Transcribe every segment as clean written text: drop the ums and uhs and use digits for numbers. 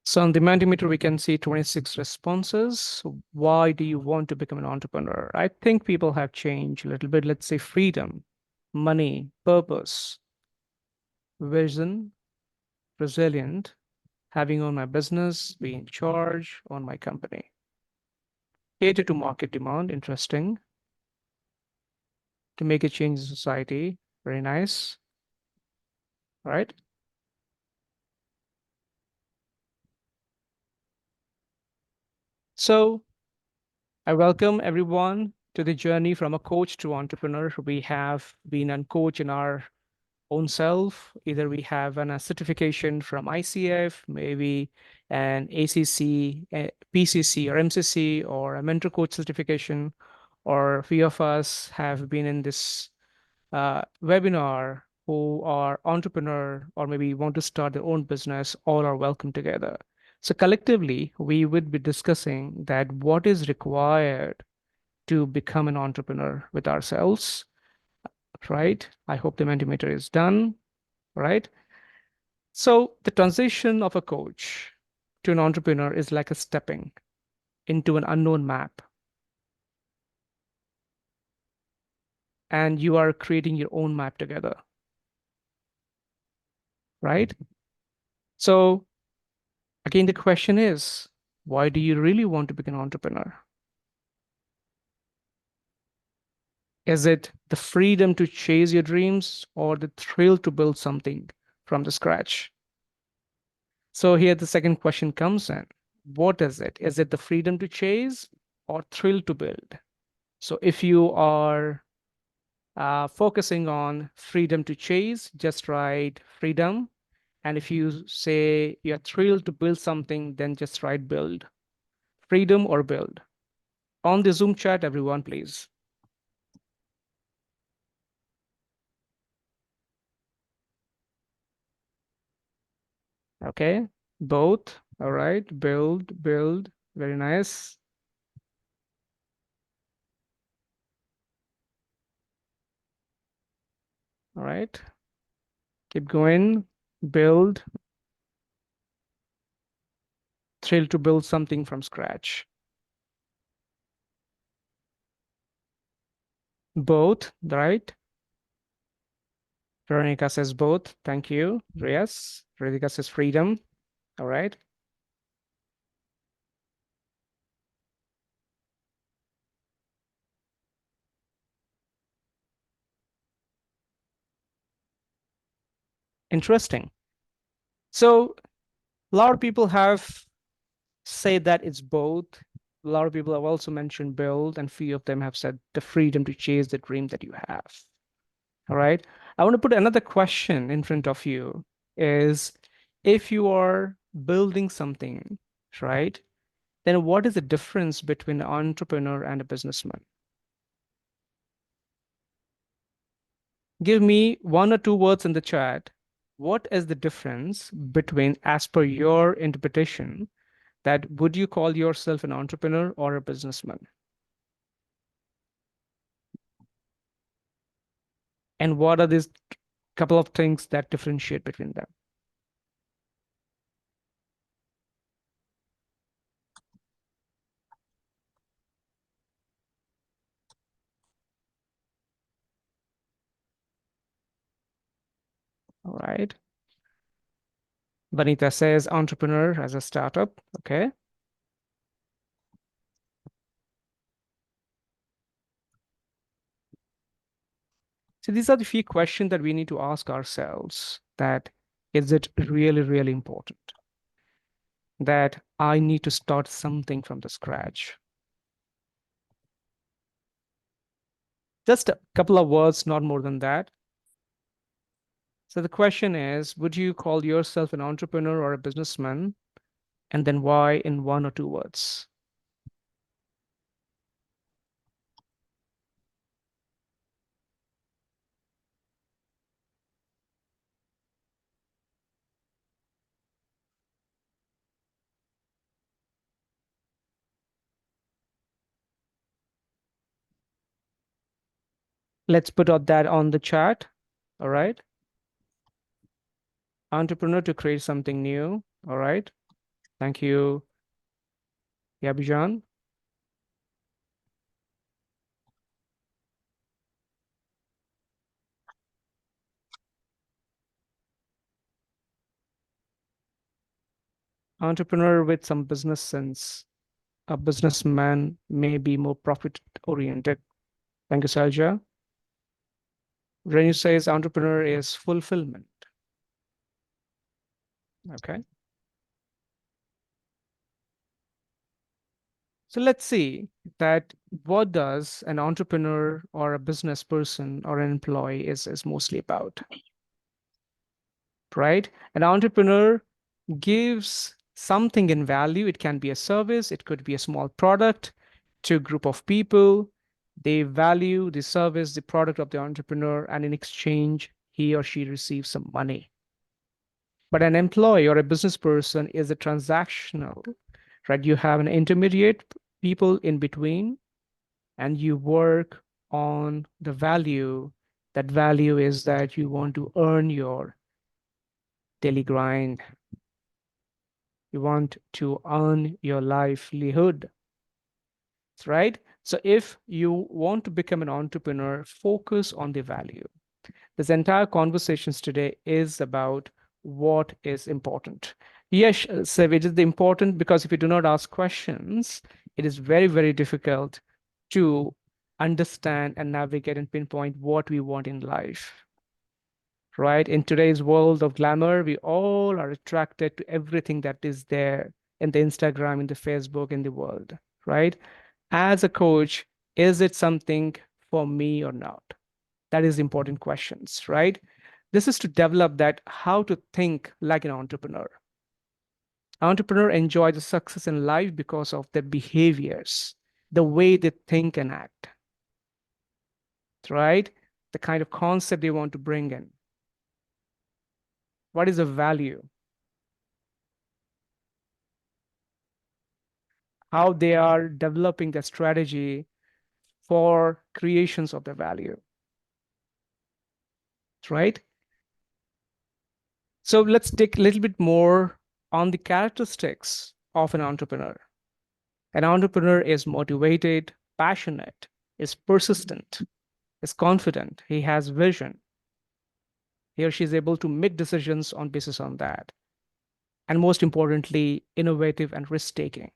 So on the Mentimeter, we can see 26 responses. So why do you want to become an entrepreneur? I think people have changed a little bit. Let's say freedom, money, purpose, vision, resilient, having owned my business, be in charge, own my company. Cater to market demand, interesting. To make a change in society, very nice, right? So I welcome everyone to the journey from a coach to entrepreneur. We have been a coach in our own self. Either we have a certification from ICF, maybe an ACC, a PCC, or MCC, or a mentor coach certification, or a few of us have been in this webinar who are entrepreneur or maybe want to start their own business. All are welcome together. So collectively, we would be discussing that what is required to become an entrepreneur with ourselves, right? I hope the Mentimeter is done, right? So the transition of a coach to an entrepreneur is like a stepping into an unknown map, and you are creating your own map together, right? So again, the question is, why do you really want to become an entrepreneur? Is it the freedom to chase your dreams or the thrill to build something from the scratch? So here the second question comes in. What is it? Is it the freedom to chase or thrill to build? So if you are focusing on freedom to chase, just write freedom. And if you say you're thrilled to build something, then just write build. Freedom or build. On the Zoom chat, everyone, please. Okay, both. All right, build, build. Very nice. All right, keep going. Build, thrill to build something from scratch. Both, right? Veronica says both. Thank you. Yes. Radhika says freedom. All right. Interesting. So a lot of people have said that it's both. A lot of people have also mentioned build, and few of them have said the freedom to chase the dream that you have. All right. I want to put another question in front of you is if you are building something, right, then what is the difference between an entrepreneur and a businessman? Give me one or two words in the chat. What is the difference between, as per your interpretation, that would you call yourself an entrepreneur or a businessman? And what are these couple of things that differentiate between them? All right. Vanita says entrepreneur as a startup. Okay. So these are the few questions that we need to ask ourselves that is it really, really important that I need to start something from the scratch? Just a couple of words, not more than that. So the question is, would you call yourself an entrepreneur or a businessman? And then why in one or two words? Let's put out that on the chat. All right. Entrepreneur to create something new. All right. Thank you. Yeah, Bijan. Entrepreneur with some business sense. A businessman may be more profit oriented. Thank you, Salja. Renu says entrepreneur is fulfillment. Okay. So let's see that what does an entrepreneur or a business person or an employee is mostly about, right? An entrepreneur gives something in value. It can be a service, it could be a small product to a group of people. They value the service, the product of the entrepreneur, and in exchange, he or she receives some money. But an employee or a business person is a transactional, right? You have an intermediate people in between, and you work on the value. That value is that you want to earn your daily grind. You want to earn your livelihood, right? So if you want to become an entrepreneur, focus on the value. This entire conversations today is about what is important. Yes, so it is the important because if you do not ask questions, it is very, very difficult to understand and navigate and pinpoint what we want in life, right? In today's world of glamour, we all are attracted to everything that is there in the Instagram, in the Facebook, in the world, right? As a coach, is it something for me or not? That is important questions, right? This is to develop that how to think like an entrepreneur. Entrepreneur enjoy the success in life because of their behaviors, the way they think and act, right? The kind of concept they want to bring in. What is the value? How they are developing their strategy for creations of the value, right? So let's take a little bit more on the characteristics of an entrepreneur. An entrepreneur is motivated, passionate, is persistent, is confident, he has vision. He or she is able to make decisions on basis on that. And most importantly, innovative and risk-taking,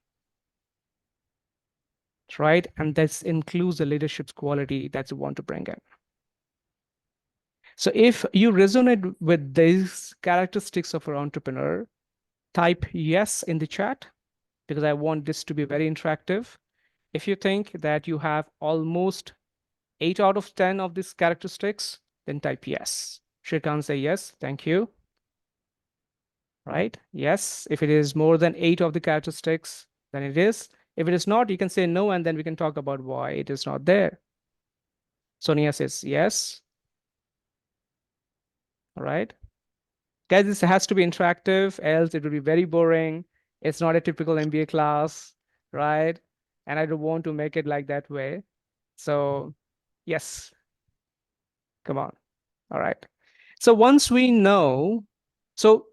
right? And this includes the leadership quality that you want to bring in. So if you resonate with these characteristics of an entrepreneur, type yes in the chat because I want this to be very interactive. If you think that you have almost 8 out of 10 of these characteristics, then type yes. Shrikant say yes, thank you. Right? Yes. If it is more than 8 of the characteristics, then it is. If it is not, you can say no, and then we can talk about why it is not there. Sonia says yes. All right. Guys, this has to be interactive, else it will be very boring. It's not a typical MBA class, right? And I don't want to make it like that way. So, yes, come on. All right. So once we know, so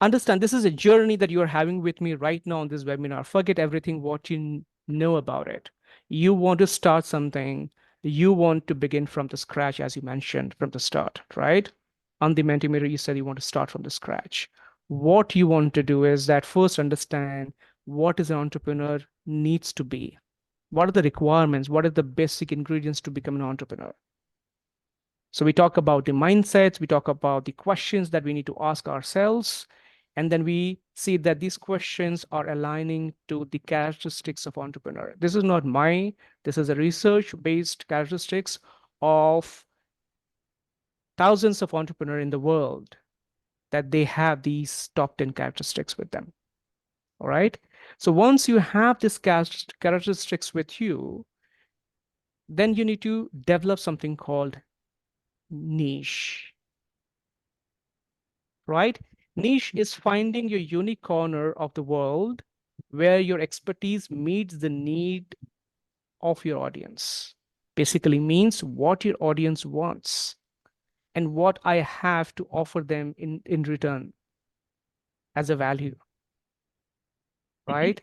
understand this is a journey that you are having with me right now on this webinar. Forget everything what you know about it. You want to start something. You want to begin from the scratch, as you mentioned from the start, right? On the Mentimeter, you said you want to start from the scratch. What you want to do is that first understand what is an entrepreneur needs to be. What are the requirements? What are the basic ingredients to become an entrepreneur? So we talk about the mindsets, we talk about the questions that we need to ask ourselves, and then we see that these questions are aligning to the characteristics of entrepreneur. This is not this is a research-based characteristics of thousands of entrepreneurs in the world that they have these top 10 characteristics with them. All right. So once you have these characteristics with you, then you need to develop something called niche, right? Niche is finding your unique corner of the world where your expertise meets the need of your audience. Basically means what your audience wants and what I have to offer them in return as a value. right?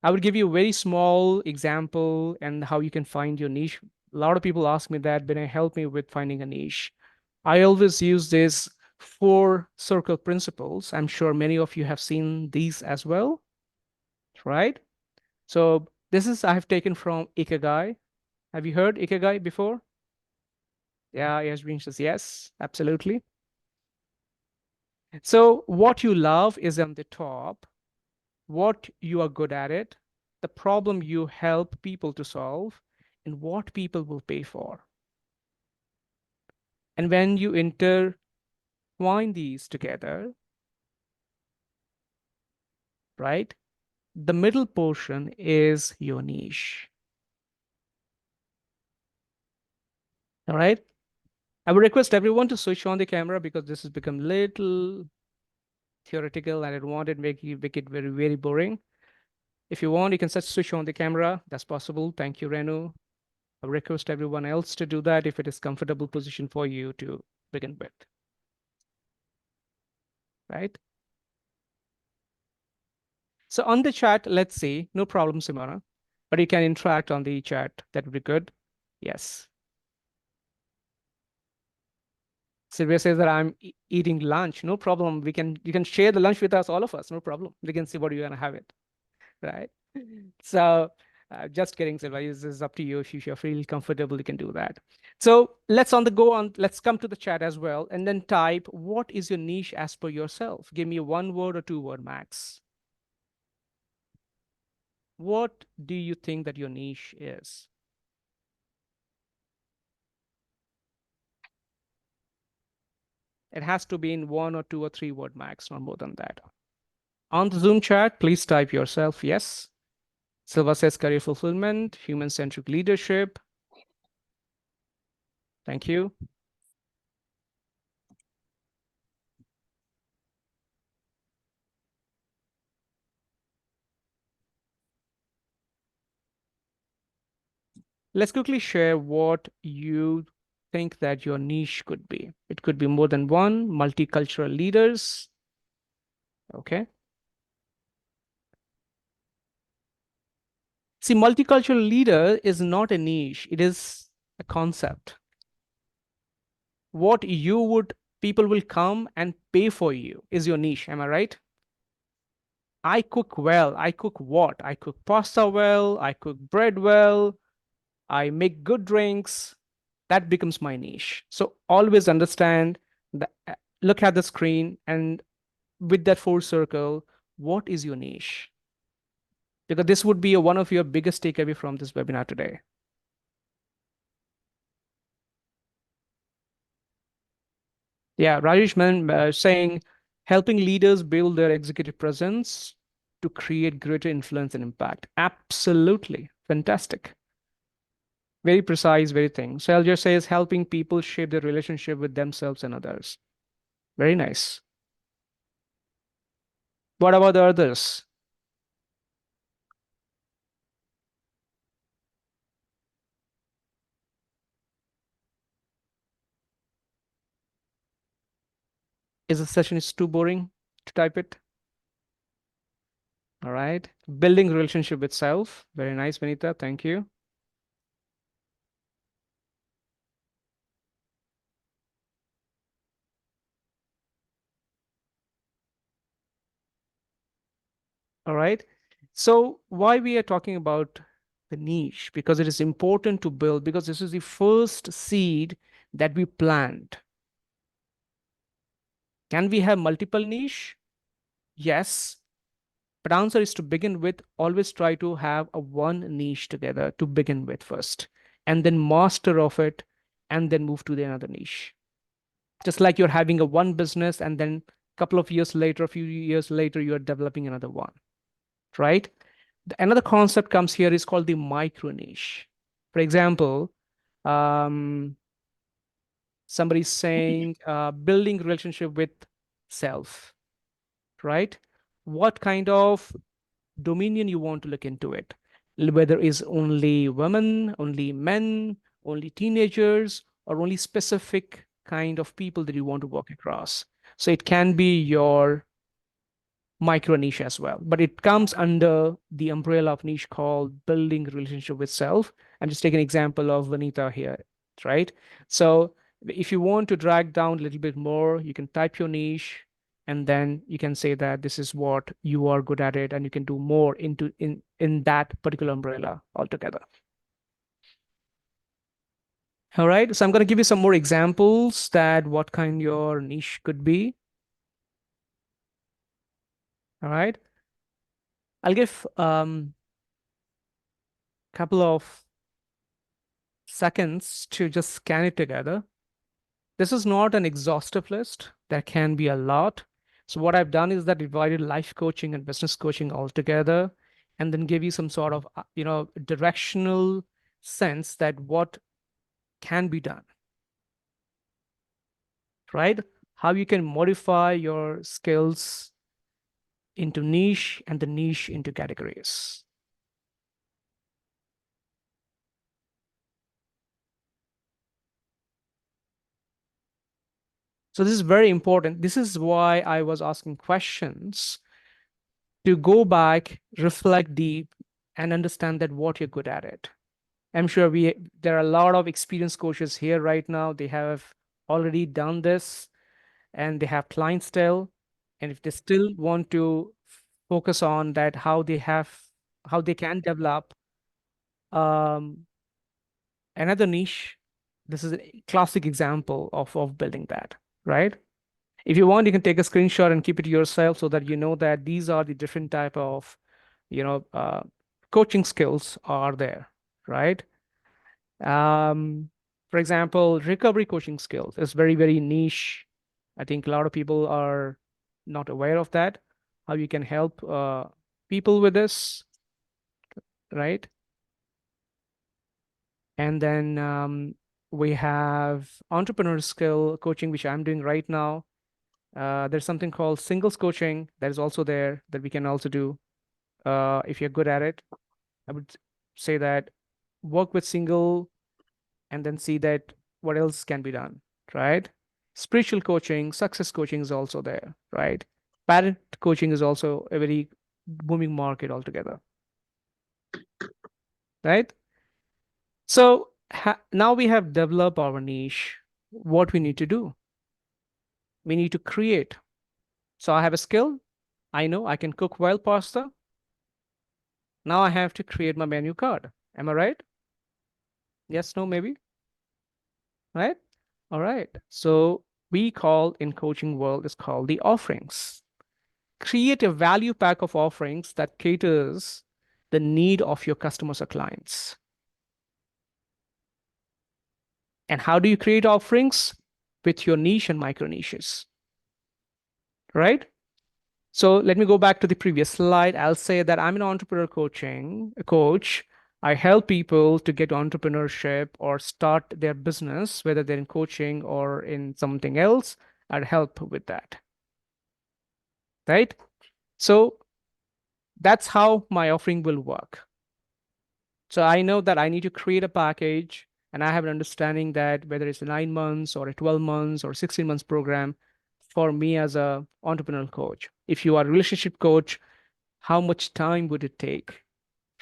I would give you a very small example and how you can find your niche. A lot of people ask me that, Binay, help me with finding a niche. I always use this four circle principles. I'm sure many of you have seen these as well, right? So this is I have taken from Ikigai. Have you heard Ikigai before? Yeah, Yasmin says yes, absolutely. So what you love is on the top, what you are good at it, the problem you help people to solve, and what people will pay for. And when you intertwine these together, right, the middle portion is your niche. All right. I would request everyone to switch on the camera because this has become little theoretical and I don't want it make it very, very boring. If you want, you can just switch on the camera. That's possible. Thank you, Renu. I request everyone else to do that if it is comfortable position for you to begin with, right? So on the chat, let's see, no problem, Simona, but you can interact on the chat. That would be good. Yes. Sylvia says that I'm eating lunch. No problem. You can share the lunch with us, all of us. No problem. We can see what you're gonna have it, right? So just kidding, Sylvia. This is up to you. If you feel comfortable, you can do that. So let's on the go on. Let's come to the chat as well, and then type what is your niche as per yourself. Give me a one word or two word max. What do you think that your niche is? It has to be in one or two or three word max, not more than that. On the Zoom chat, please type yourself yes. Silva says career fulfillment, human-centric leadership. Thank you. Let's quickly share what you think that your niche could be. It could be more than one, multicultural leaders. Okay. See, multicultural leader is not a niche, it is a concept. What you would, people will come and pay for you is your niche. Am I right? I cook well. I cook what? I cook pasta well. I cook bread well. I make good drinks. That becomes my niche. So always understand that, look at the screen and with that four circle, what is your niche? Because this would be one of your biggest takeaway from this webinar today. Yeah, Rajesh man saying helping leaders build their executive presence to create greater influence and impact. Absolutely. Fantastic. Very precise, very thing. Selja says helping people shape their relationship with themselves and others. Very nice. What about the others? Is the session is too boring to type it? All right. Building relationship with self. Very nice, Benita. Thank you. All right. So why we are talking about the niche? Because it is important to build, because this is the first seed that we plant. Can we have multiple niche? Yes. But answer is to begin with, always try to have a one niche together to begin with first, and then master of it, and then move to the another niche. Just like you're having a one business, and then a couple of years later, a few years later, you're developing another one, right? Another concept comes here is called the micro niche. For example, um, somebody's saying building relationship with self, right? What kind of dominion you want to look into it, whether it's only women, only men, only teenagers, or only specific kind of people that you want to walk across. So it can be your micro niche as well, but it comes under the umbrella of niche called building relationship with self. I'm just taking an example of Vanita here, right? So if you want to drag down a little bit more, you can type your niche, and then you can say that this is what you are good at it, and you can do more into in that particular umbrella altogether. All right, so I'm going to give you some more examples that what kind your niche could be. All right, I'll give couple of seconds to just scan it together. This is not an exhaustive list. There can be a lot. So what I've done is that divided life coaching and business coaching all together, and then give you some sort of directional sense that what can be done, right? How you can modify your skills into niche and the niche into categories. So this is very important. This is why I was asking questions, to go back, reflect deep, and understand that what you're good at it. I'm sure there are a lot of experienced coaches here right now. They have already done this and they have clients still. And if they still want to focus on that, how they can develop um, another niche, this is a classic example of building that, right? If you want, you can take a screenshot and keep it to yourself so that you know that these are the different type of, you know, uh, coaching skills are there, right? Um, for example, recovery coaching skills is very, very niche. I think a lot of people are not aware of that, how you can help people with this, right? And then we have entrepreneur skill coaching, which I'm doing right now. There's something called singles coaching that is also there that we can also do if you're good at it. I would say that work with single and then see that what else can be done, right? Spiritual coaching, success coaching is also there, right? Parent coaching is also a very booming market altogether, right? So now we have developed our niche. What we need to do? We need to create. So I have a skill. I know I can cook wild pasta. Now I have to create my menu card. Am I right? Yes, no, maybe, right? All right. So we call in coaching world is called the offerings. Create a value pack of offerings that caters the need of your customers or clients. And how do you create offerings? With your niche and micro niches, right? So let me go back to the previous slide. I'll say that I'm an entrepreneur coaching a coach. I help people to get entrepreneurship or start their business, whether they're in coaching or in something else. I'd help with that, right? So that's how my offering will work. So I know that I need to create a package, and I have an understanding that whether it's a 9 months or a 12 months or 16 months program for me as a entrepreneurial coach. If you are a relationship coach, how much time would it take,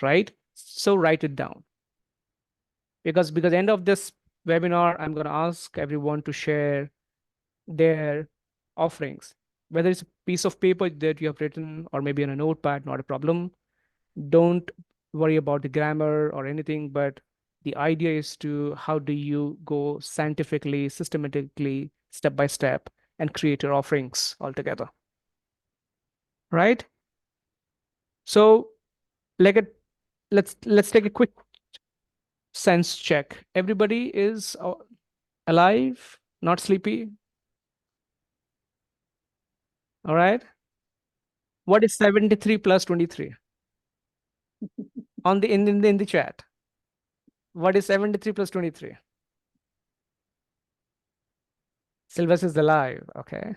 right? So write it down, because end of this webinar, I'm going to ask everyone to share their offerings, whether it's a piece of paper that you have written or maybe on a notepad, not a problem. Don't worry about the grammar or anything, but the idea is to how do you go scientifically, systematically, step by step, and create your offerings altogether, right? So like a let's take a quick sense check. Everybody is alive, not sleepy. All right. What is 73 plus 23 on the in the chat? What is 73 plus 23? Sylvester is alive. Okay.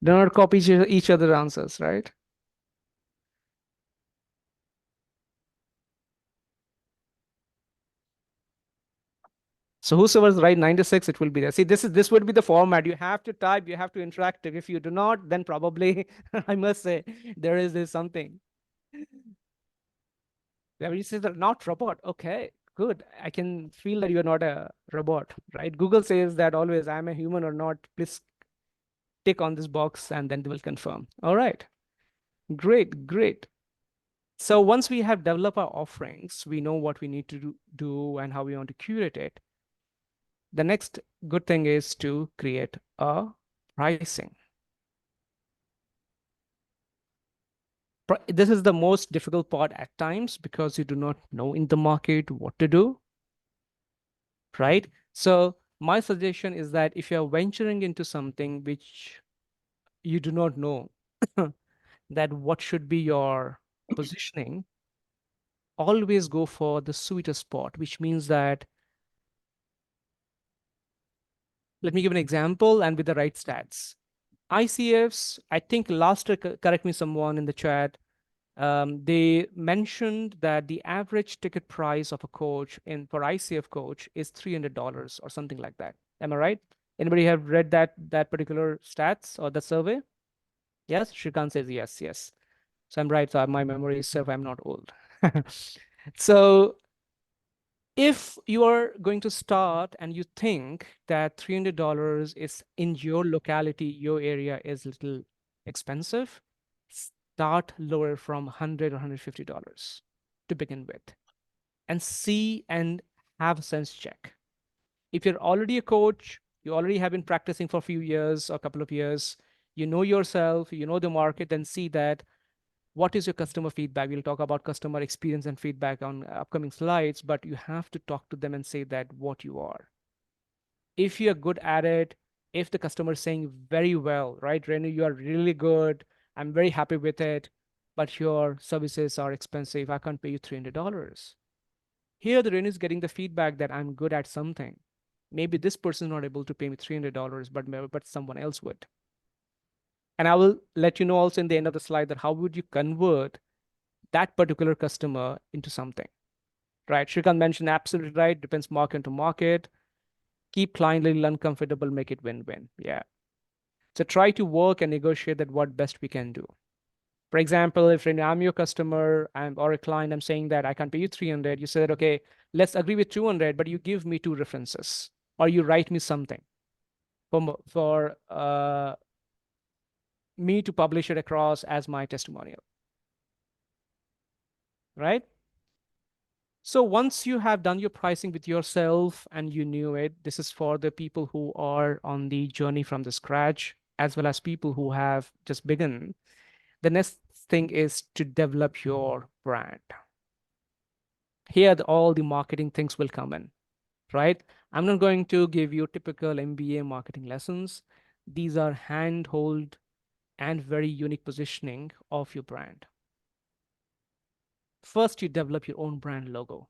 Do not copy each other answers, right? So whosoever's right 96, it will be there. See, this would be the format. You have to type, you have to interactive. If you do not, then probably I must say there is something. When you say that not robot, okay, good. I can feel that you're not a robot, right? Google says that always I'm a human or not. Please tick on this box and then they will confirm. All right. Great, great. So once we have developed our offerings, we know what we need to do and how we want to curate it. The next good thing is to create a pricing. This is the most difficult part at times because you do not know in the market what to do, right? So my suggestion is that if you're venturing into something which you do not know, that what should be your positioning, always go for the sweetest spot, which means that, let me give an example and with the right stats. ICFs, I think last, correct me someone in the chat, they mentioned that the average ticket price of a coach for ICF coach is $300 or something like that. Am I right? Anybody have read that particular stats or the survey? Yes, Shrikant says yes, yes. So I'm right. So my memory is serve. I'm not old. So if you are going to start and you think that $300 is in your locality, your area is a little expensive, start lower from 100 or $150 to begin with and see and have a sense check. If you're already a coach, you already have been practicing for a few years or a couple of years, you know yourself, you know the market, then see that what is your customer feedback. We'll talk about customer experience and feedback on upcoming slides, but you have to talk to them and say that what you are. If you're good at it, if the customer is saying very well, right, Renu, you are really good, I'm very happy with it, but your services are expensive, I can't pay you $300. Here, the Renu is getting the feedback that I'm good at something. Maybe this person is not able to pay me $300, but someone else would. And I will let you know also in the end of the slide that how would you convert that particular customer into something, right? Shrikant mentioned absolutely right. Depends market to market. Keep client little uncomfortable, make it win-win. Yeah. So try to work and negotiate that what best we can do. For example, if I'm your customer or a client, I'm saying that I can pay you 300. You said, okay, let's agree with 200, but you give me two references or you write me something for me to publish it across as my testimonial, right? So once you have done your pricing with yourself and you knew it, this is for the people who are on the journey from the scratch, as well as people who have just begun. The next thing is to develop your brand. Here, all the marketing things will come in, right? I'm not going to give you typical MBA marketing lessons. These are handhold and very unique positioning of your brand. First, you develop your own brand logo.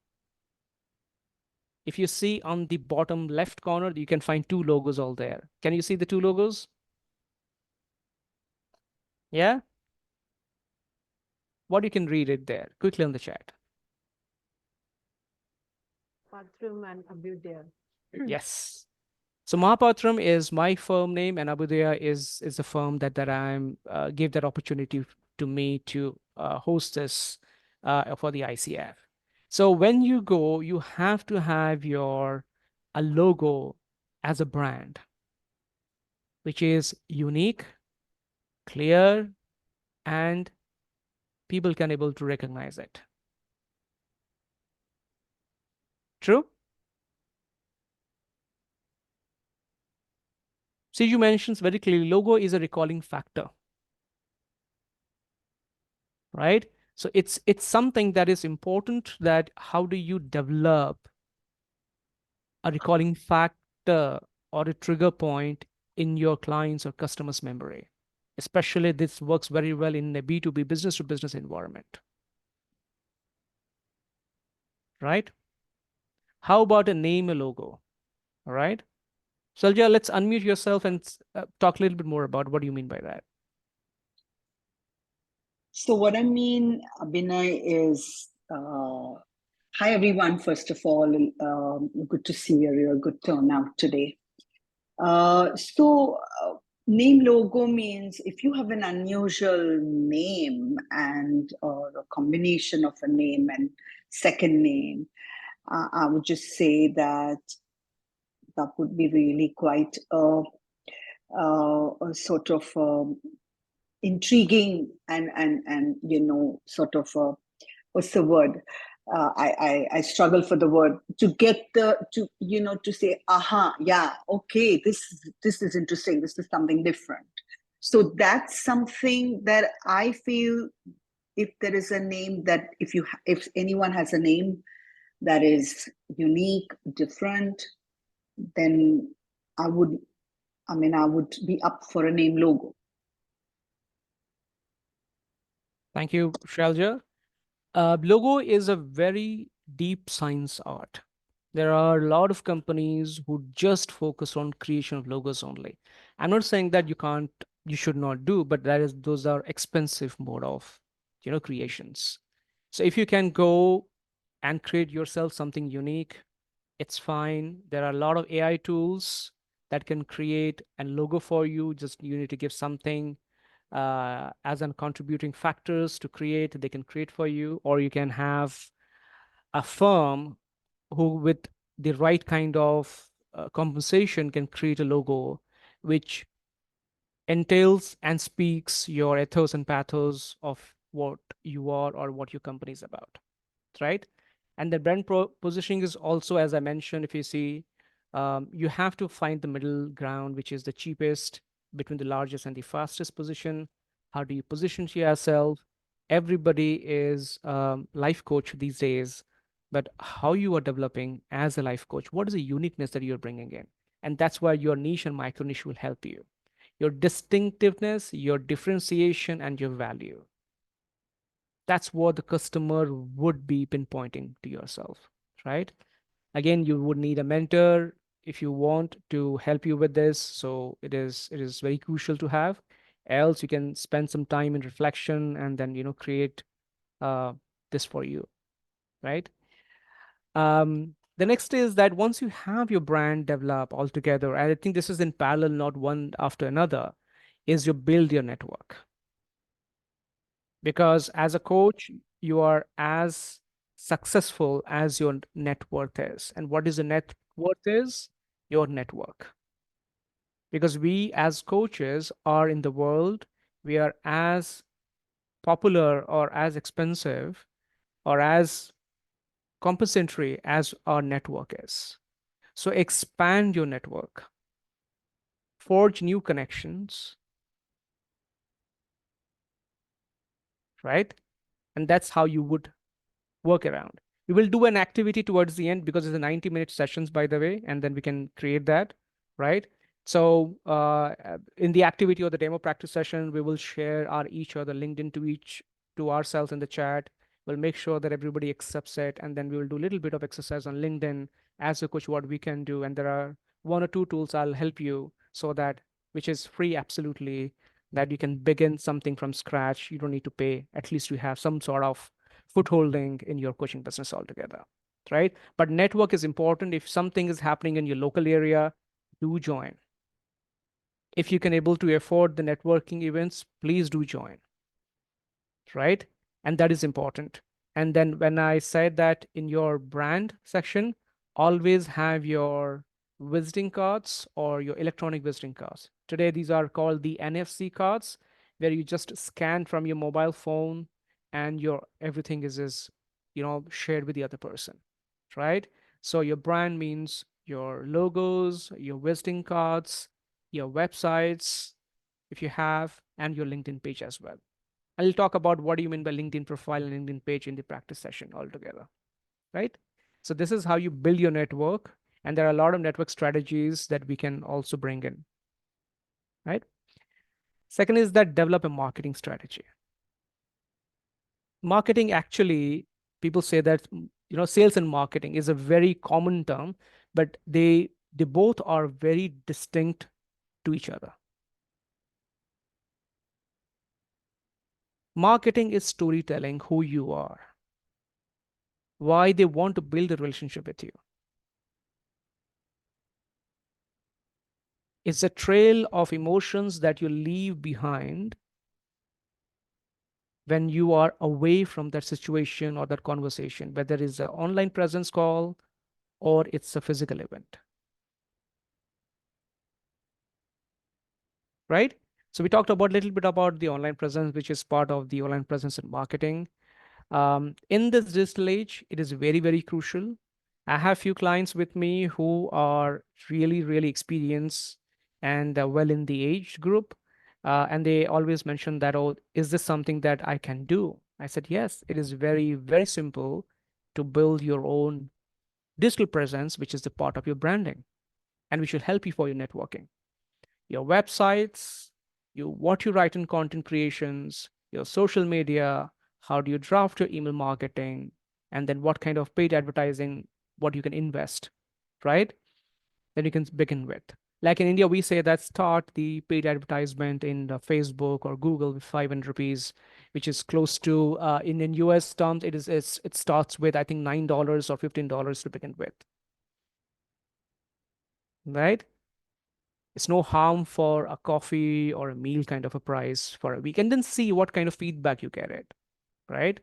If you see on the bottom left corner, you can find two logos all there. Can you see the two logos? Yeah? What you can read it there quickly on the chat. Bathroom and Abhyudaya. Yes. So Mahapatram is my firm name, and Abudaya is the firm that I'm gave that opportunity to me to host this for the ICF. So when you go, you have to have your a logo as a brand, which is unique, clear, and people can able to recognize it. True? CG mentions very clearly, logo is a recalling factor, right? So it's something that is important, that how do you develop a recalling factor or a trigger point in your clients or customers' memory. Especially this works very well in a B2B business to business environment, right? How about a name, a logo, all right? Salja, let's unmute yourself and talk a little bit more about what do you mean by that? So what I mean, Binay, is Hi, everyone. First of all, good to see a real good turnout today. Name logo means if you have an unusual name and or a combination of a name and second name, I would just say that that would be really quite a sort of intriguing and sort of what's the word? I struggle for the word to get the to say yeah, okay, this is interesting, this is something different. So that's something that I feel, if there is a name that if anyone has a name that is unique, different, then I would I would be up for a name logo. Thank you, Shalja. Logo is a very deep science art. There are a lot of companies who just focus on creation of logos only. I'm not saying that you should not do, but those are expensive mode of, creations. So if you can go and create yourself something unique, it's fine. There are a lot of AI tools that can create a logo for you. Just you need to give something as an contributing factors to create, they can create for you, or you can have a firm who with the right kind of compensation can create a logo which entails and speaks your ethos and pathos of what you are or what your company is about, right? And the positioning is also, as I mentioned, if you see, you have to find the middle ground, which is the cheapest between the largest and the fastest position. How do you position yourself? Everybody is life coach these days, but how you are developing as a life coach, what is the uniqueness that you're bringing in? And that's why your niche and micro niche will help you. Your distinctiveness, your differentiation, and your value, that's what the customer would be pinpointing to yourself, right? Again, you would need a mentor if you want to help you with this. So it is very crucial to have. Else you can spend some time in reflection and then create uh, this for you, right? The next is that once you have your brand developed altogether, and I think this is in parallel, not one after another, is you build your network. Because as a coach, you are as successful as your net worth is. And what is the net worth is? Your network. Because we as coaches are in the world, we are as popular or as expensive or as compensatory as our network is. So expand your network, forge new connections, right? And that's how you would work around. We will do an activity towards the end because it's a 90-minute sessions, by the way, and then we can create that, right? So in the activity or the demo practice session, we will share our each other LinkedIn to ourselves in the chat. We'll make sure that everybody accepts it, and then we will do a little bit of exercise on LinkedIn as a coach what we can do. And there are one or two tools I'll help you so that which is free absolutely that you can begin something from scratch. You don't need to pay. At least you have some sort of footholding in your coaching business altogether, right? But network is important. If something is happening in your local area, do join. If you can able to afford the networking events, please do join, right? And that is important. And then when I said that in your brand section, always have your visiting cards or your electronic visiting cards. Today, these are called the NFC cards, where you just scan from your mobile phone and your everything is shared with the other person, right? So your brand means your logos, your visiting cards, your websites, if you have, and your LinkedIn page as well. I'll talk about what do you mean by LinkedIn profile and LinkedIn page in the practice session altogether, right? So this is how you build your network, and there are a lot of network strategies that we can also bring in, right? Second is that develop a marketing strategy. Marketing actually, people say that sales and marketing is a very common term, but they both are very distinct to each other. Marketing is storytelling who you are. why they want to build a relationship with you. It's a trail of emotions that you leave behind when you are away from that situation or that conversation, whether it's an online presence call or it's a physical event, right? So we talked about a little bit about the online presence, which is part of the online presence and marketing. In this digital age, it is very, very crucial. I have few clients with me who are really, really experienced and well in the age group. And they always mention that, oh, is this something that I can do? I said, yes, it is very, very simple to build your own digital presence, which is the part of your branding, and we should help you for your networking, your websites, what you write in content creations, your social media, how do you draft your email marketing, and then what kind of paid advertising, what you can invest, right? Then you can begin with. Like in India, we say that start the paid advertisement in the Facebook or Google with 500 rupees, which is close to in US terms, it starts with I think $9 or $15 to begin with, right? It's no harm for a coffee or a meal kind of a price for a week, and then see what kind of feedback you get it, right?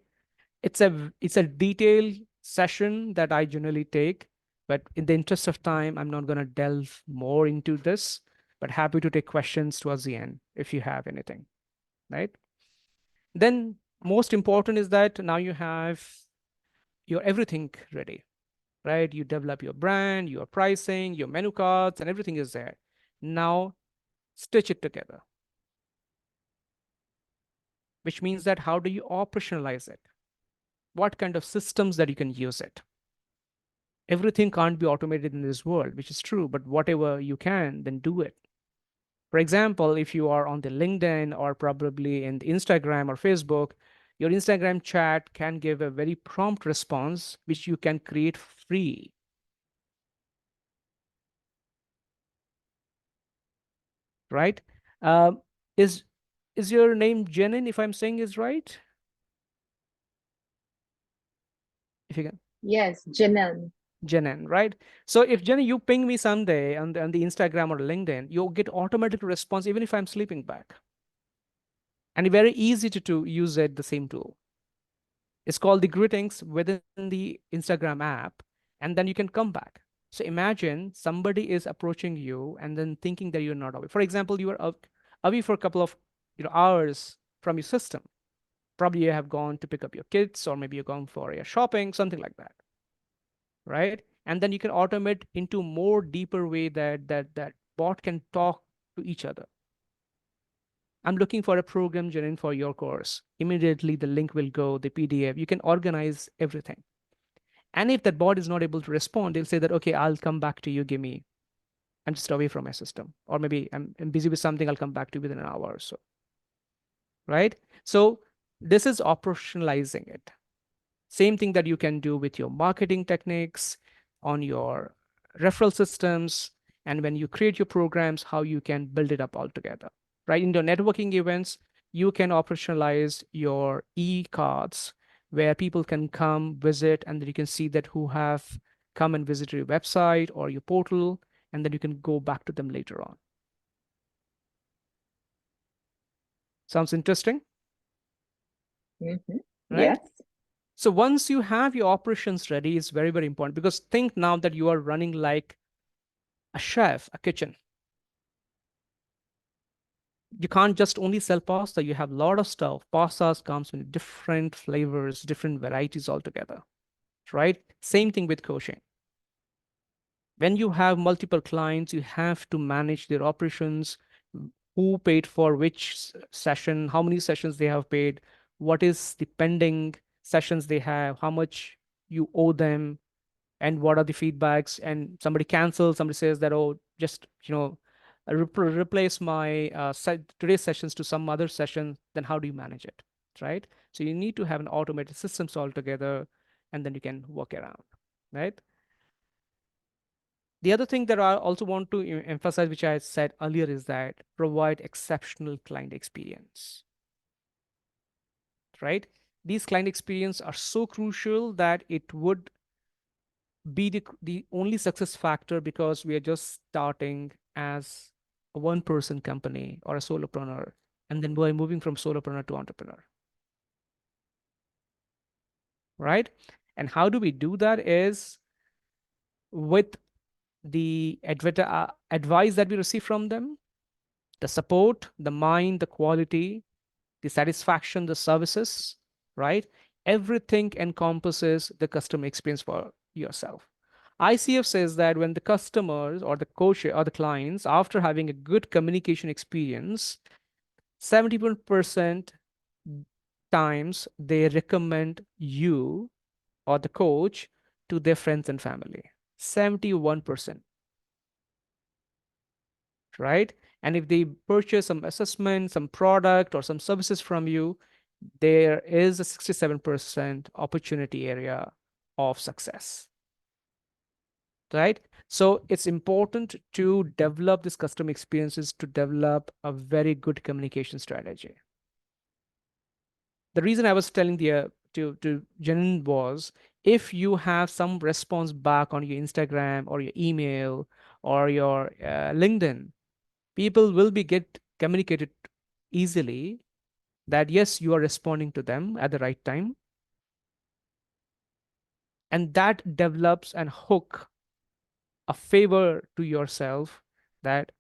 It's a detailed session that I generally take, but in the interest of time, I'm not going to delve more into this, but happy to take questions towards the end if you have anything, right? Then most important is that now you have your everything ready, right? You develop your brand, your pricing, your menu cards, and everything is there. Now stitch it together, which means that how do you operationalize it? What kind of systems that you can use it? Everything can't be automated in this world, which is true, but whatever you can, then do it. For example, if you are on the LinkedIn or probably in the Instagram or Facebook, your Instagram chat can give a very prompt response, which you can create free. Right? Um, is is your name Jenin, if I'm saying is right? If you can. Yes, Janelle. Jenin, right? So if Jenny, you ping me someday on the Instagram or LinkedIn, you'll get automatic response even if I'm sleeping back. And very easy to use it, the same tool. It's called the greetings within the Instagram app, and then you can come back. So imagine somebody is approaching you and then thinking that you're not away. For example, you are away for a couple of hours from your system. Probably you have gone to pick up your kids, or maybe you're going for a shopping, something like that, right? And then you can automate into more deeper way that bot can talk to each other. I'm looking for a program, Janine, for your course. Immediately the link will go, the PDF. You can organize everything. And if that bot is not able to respond, they'll say that, okay, I'll come back to you. I'm just away from my system. Or maybe I'm busy with something. I'll come back to you within an hour or so. Right? So this is operationalizing it. Same thing that you can do with your marketing techniques, on your referral systems, and when you create your programs, how you can build it up all together, right? In your networking events, you can operationalize your e-cards where people can come visit, and then you can see that who have come and visited your website or your portal, and then you can go back to them later on. Sounds interesting, Mm-hmm. right? Yes. So once you have your operations ready, it's very, very important, because think now that you are running like a chef, a kitchen. You can't just only sell pasta. You have a lot of stuff. Pastas comes in different flavors, different varieties altogether, right? Same thing with coaching. When you have multiple clients, you have to manage their operations, who paid for which session, how many sessions they have paid, what is the pending sessions they have, how much you owe them, and what are the feedbacks. And somebody cancels, somebody says that, oh, just replace my today's sessions to some other session. Then how do you manage it, right? So you need to have an automated systems altogether, and then you can work around, right? The other thing that I also want to emphasize, which I said earlier, is that provide exceptional client experience, right? these client experience are so crucial that it would be the only success factor, because we are just starting as a one person company or a solopreneur, and then we're moving from solopreneur to entrepreneur, right? And how do we do that is with the advice that we receive from them, the support, the mind, the quality, the satisfaction, the services, right? Everything encompasses the customer experience for yourself. ICF says that when the customers or the coach or the clients, after having a good communication experience, 71% times they recommend you or the coach to their friends and family. 71%, right? And if they purchase some assessment, some product, or some services from you, there is a 67% opportunity area of success, right? So it's important to develop this customer experiences, to develop a very good communication strategy. The reason I was telling to Jen was, if you have some response back on your Instagram or your email or your LinkedIn, people will be get communicated easily that yes, you are responding to them at the right time, and that develops and hook a favor to yourself that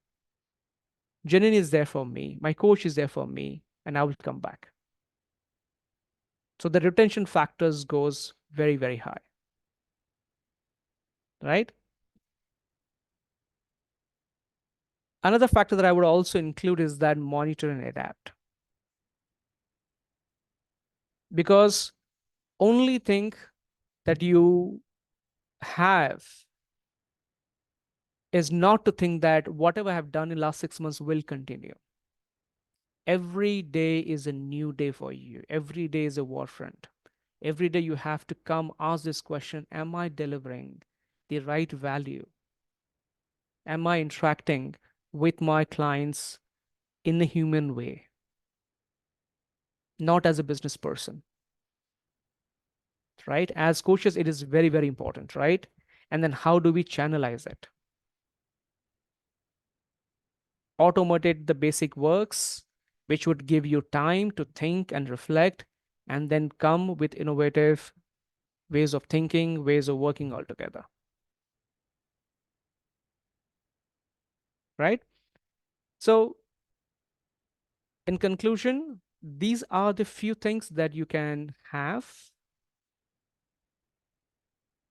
Janine is there for me, my coach is there for me, and I will come back. So the retention factors goes very, very high, right? Another factor that I would also include is that monitor and adapt. Because only thing that you have is not to think that whatever I have done in last 6 months will continue. Every day is a new day for you. Every day is a war front. Every day you have to come ask this question, am I delivering the right value? Am I interacting with my clients in a human way, not as a business person, right? As coaches, it is very, very important, right? And then how do we channelize it? Automate the basic works, which would give you time to think and reflect, and then come with innovative ways of thinking, ways of working all together, right? So in conclusion, these are the few things that you can have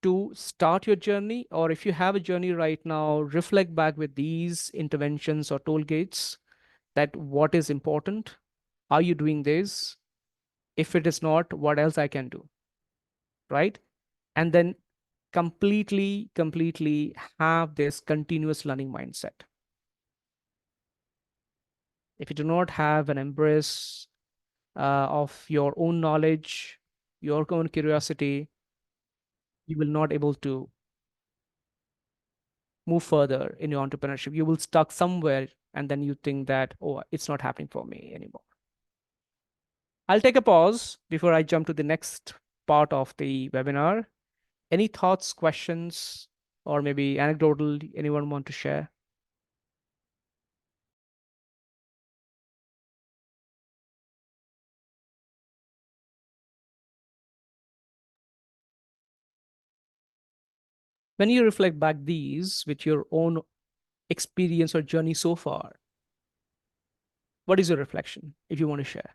to start your journey. Or if you have a journey right now, reflect back with these interventions or toll gates, that what is important, are you doing this? If it is not, what else I can do, right? And then completely have this continuous learning mindset. If you do not have an embrace of your own knowledge, your own curiosity, you will not able to move further in your entrepreneurship. You will stuck somewhere, and then you think that, oh, it's not happening for me anymore. I'll take a pause before I jump to the next part of the webinar. Any thoughts, questions, or maybe anecdotal anyone want to share? When you reflect back these with your own experience or journey so far, what is your reflection, if you want to share?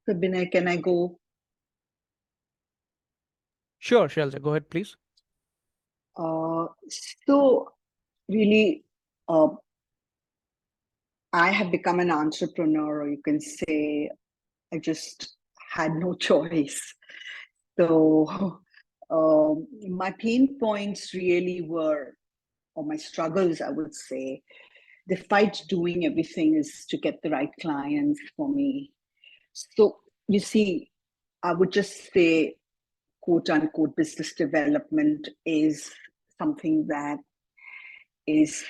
So, Binay, can I go? Sure, Shelja, go ahead, please. Uh, so, really, uh, I have become an entrepreneur, or you can say I just had no choice. So, my pain points really were, or my struggles, I would say, despite doing everything, is to get the right clients for me. So, you see, I would just say, quote unquote, business development is something that is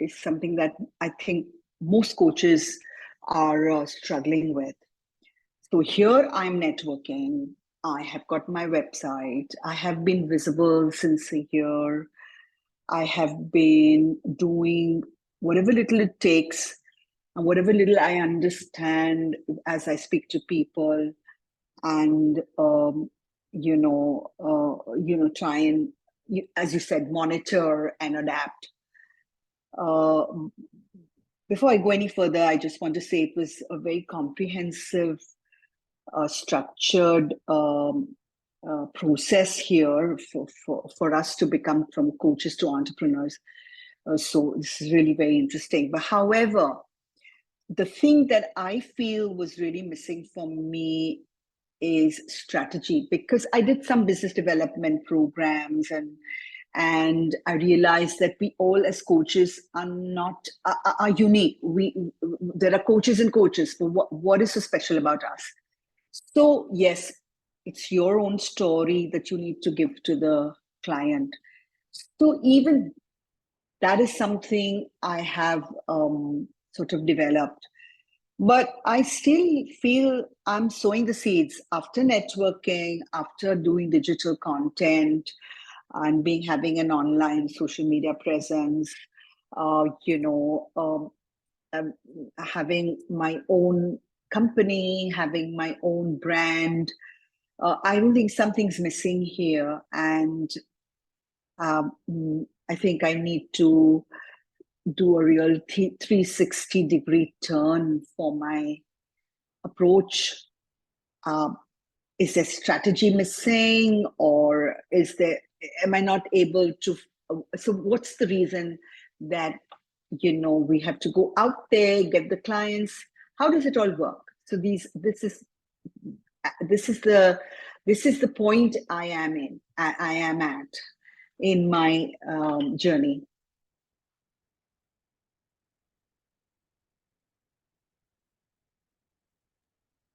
is something that I think most coaches are struggling with. So here I'm networking. I have got my website. I have been visible since a year. I have been doing whatever little it takes and whatever little I understand as I speak to people, and try and, as you said, monitor and adapt. Uh, Before I go any further, I just want to say it was a very comprehensive, structured process here for us to become from coaches to entrepreneurs. So this is really very interesting. But however, the thing that I feel was really missing for me is strategy, because I did some business development programs, and I realized that we all as coaches are not are unique. There are coaches and coaches, but what is so special about us? So yes, it's your own story that you need to give to the client. So even that is something I have sort of developed. But I still feel I'm sowing the seeds after networking, after doing digital content, and having an online social media presence. Uh, you know, um, Having my own company, having my own brand. I don't think something's missing here, and I think I need to do a real 360-degree turn for my approach. Is there strategy missing, or am I not able to? So what's the reason that, we have to go out there, get the clients? How does it all work? So this is the point I am at in my journey.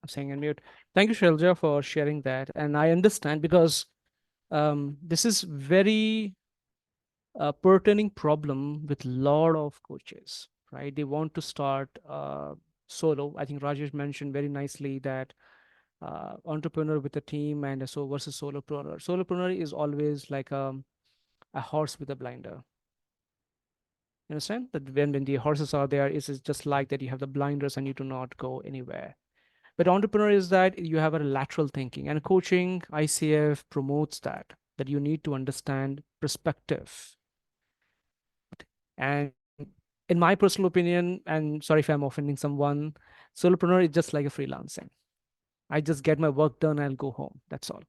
I'm saying unmute. Thank you, Shelja, for sharing that. And I understand because this is very pertaining problem with a lot of coaches, right? They want to start solo. I think Rajesh mentioned very nicely that entrepreneur with a team and a so versus solopreneur. Solopreneur is always like a horse with a blinder. You understand that when the horses are there, it's just like that you have the blinders and you do not go anywhere. But entrepreneur is that you have a lateral thinking, and coaching ICF promotes that you need to understand perspective. And in my personal opinion, and sorry if I'm offending someone, solopreneur is just like a freelancing. I just get my work done, I'll go home. That's all.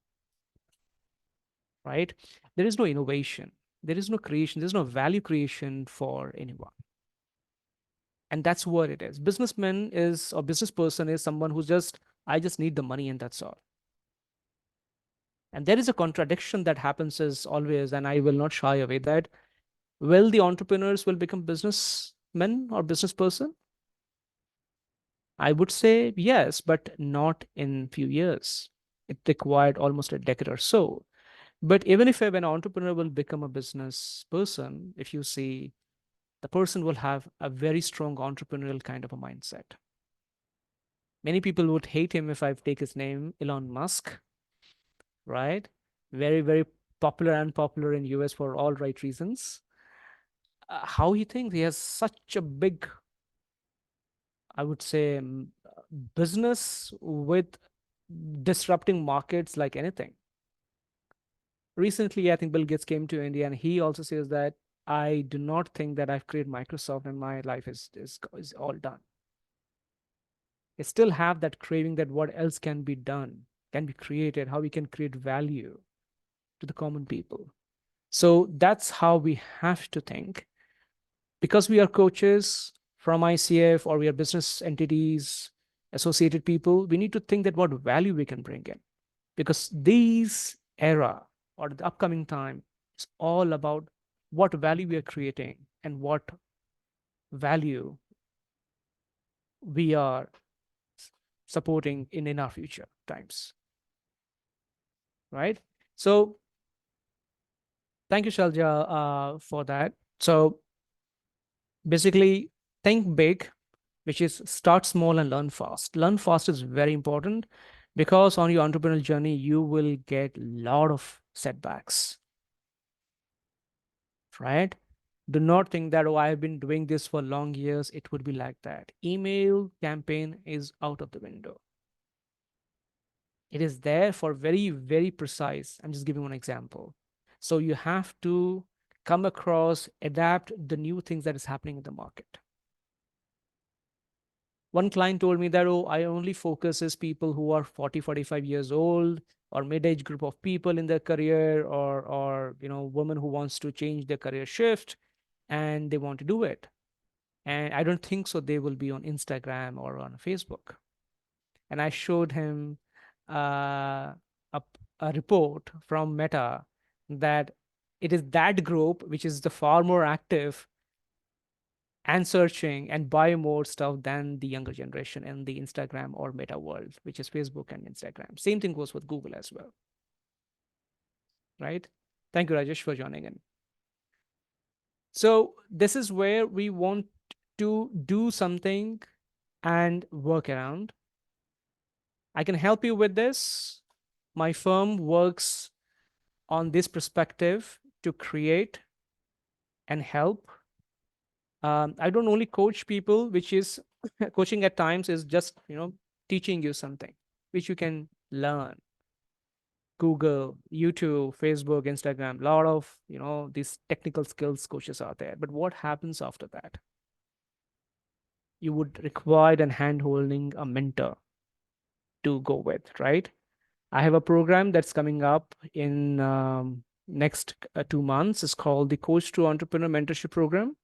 Right? There is no innovation. There is no creation. There's no value creation for anyone. And that's what it is. Businessman is, or business person is someone who's just, I just need the money and that's all. And there is a contradiction that happens as always, and I will not shy away that the entrepreneurs will become businessmen or business person? I would say yes, but not in few years. It required almost a decade or so. But even if an entrepreneur will become a business person, if you see, the person will have a very strong entrepreneurial kind of a mindset. Many people would hate him if I take his name, Elon Musk, right? Very, very popular and popular in US for all right reasons. How he thinks he has such a big, I would say, business with disrupting markets like anything. Recently, I think Bill Gates came to India and he also says that I do not think that I've created Microsoft and my life is all done. I still have that craving that what else can be done, can be created, how we can create value to the common people. So that's how we have to think. Because we are coaches from ICF or we are business entities, associated people, we need to think that what value we can bring in. Because these era or the upcoming time is all about what value we are creating and what value we are supporting in our future times. Right? So thank you, Shalja, for that. So basically, think big. which is start small and learn fast. Learn fast is very important because on your entrepreneurial journey, you will get a lot of setbacks, right? Do not think that, oh, I've been doing this for long years. It would be like that. Email campaign is out of the window. It is there for very, very precise. I'm just giving one example. So you have to come across, adapt the new things that is happening in the market. One client told me that, oh, I only focuses people who are 40, 45 years old or mid-age group of people in their career, or women who wants to change their career shift and they want to do it. And I don't think so they will be on Instagram or on Facebook. And I showed him uh, a, a report from Meta that it is that group which is the far more active and searching and buy more stuff than the younger generation in the Instagram or Meta world, which is Facebook and Instagram. Same thing goes with Google as well, right? Thank you, Rajesh, for joining in. So this is where we want to do something and work around. I can help you with this. My firm works on this perspective to create and help. I don't only coach people, which is coaching at times is just, teaching you something which you can learn. Google, YouTube, Facebook, Instagram, a lot of, these technical skills coaches are there. But what happens after that? You would require an hand holding a mentor to go with, right? I have a program that's coming up in next 2 months. It's called the Coach to Entrepreneur Mentorship Program,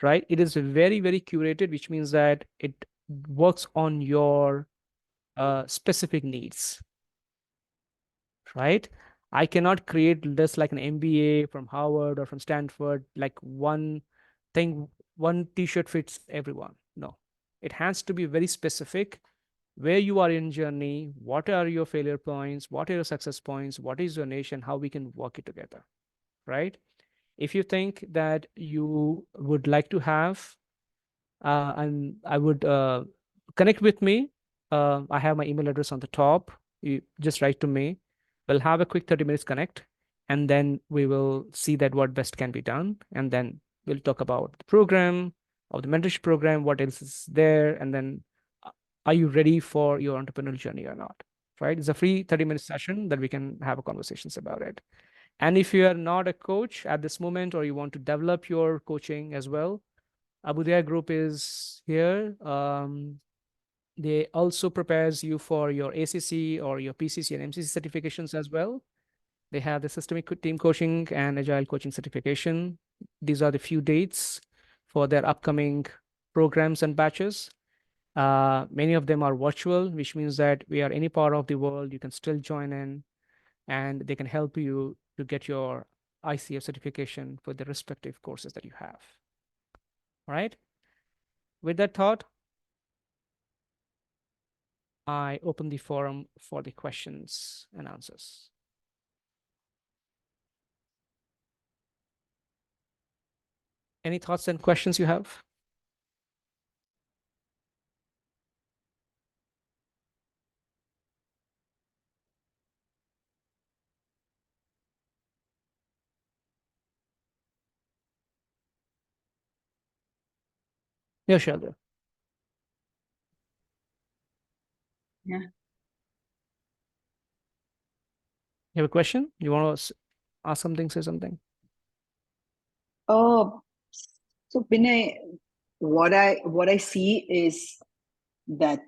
right? It is very, very curated, which means that it works on your specific needs, right? I cannot create this like an MBA from Harvard or from Stanford, like one thing, one t-shirt fits everyone. No, it has to be very specific where you are in journey, what are your failure points, what are your success points, what is your niche, and how we can work it together, right? If you think that you would like to have, and I would connect with me. I have my email address on the top. You just write to me. We'll have a quick 30 minutes connect, and then we will see that what best can be done. And then we'll talk about the program, of the mentorship program, what else is there, and then are you ready for your entrepreneurial journey or not? Right? It's a free 30-minute session that we can have a conversations about it. And if you are not a coach at this moment, or you want to develop your coaching as well, Abudaya Group is here. They also prepares you for your ACC or your PCC and MCC certifications as well. They have the systemic team coaching and agile coaching certification. These are the few dates for their upcoming programs and batches. Many of them are virtual, which means that we are any part of the world, you can still join in, and they can help you to get your ICF certification for the respective courses that you have. All right. With that thought, I open the forum for the questions and answers. Any thoughts and questions you have? Yeah, Sheldon. Yeah. You have a question? You want to ask something, say something? Oh, so Binay, what I see is that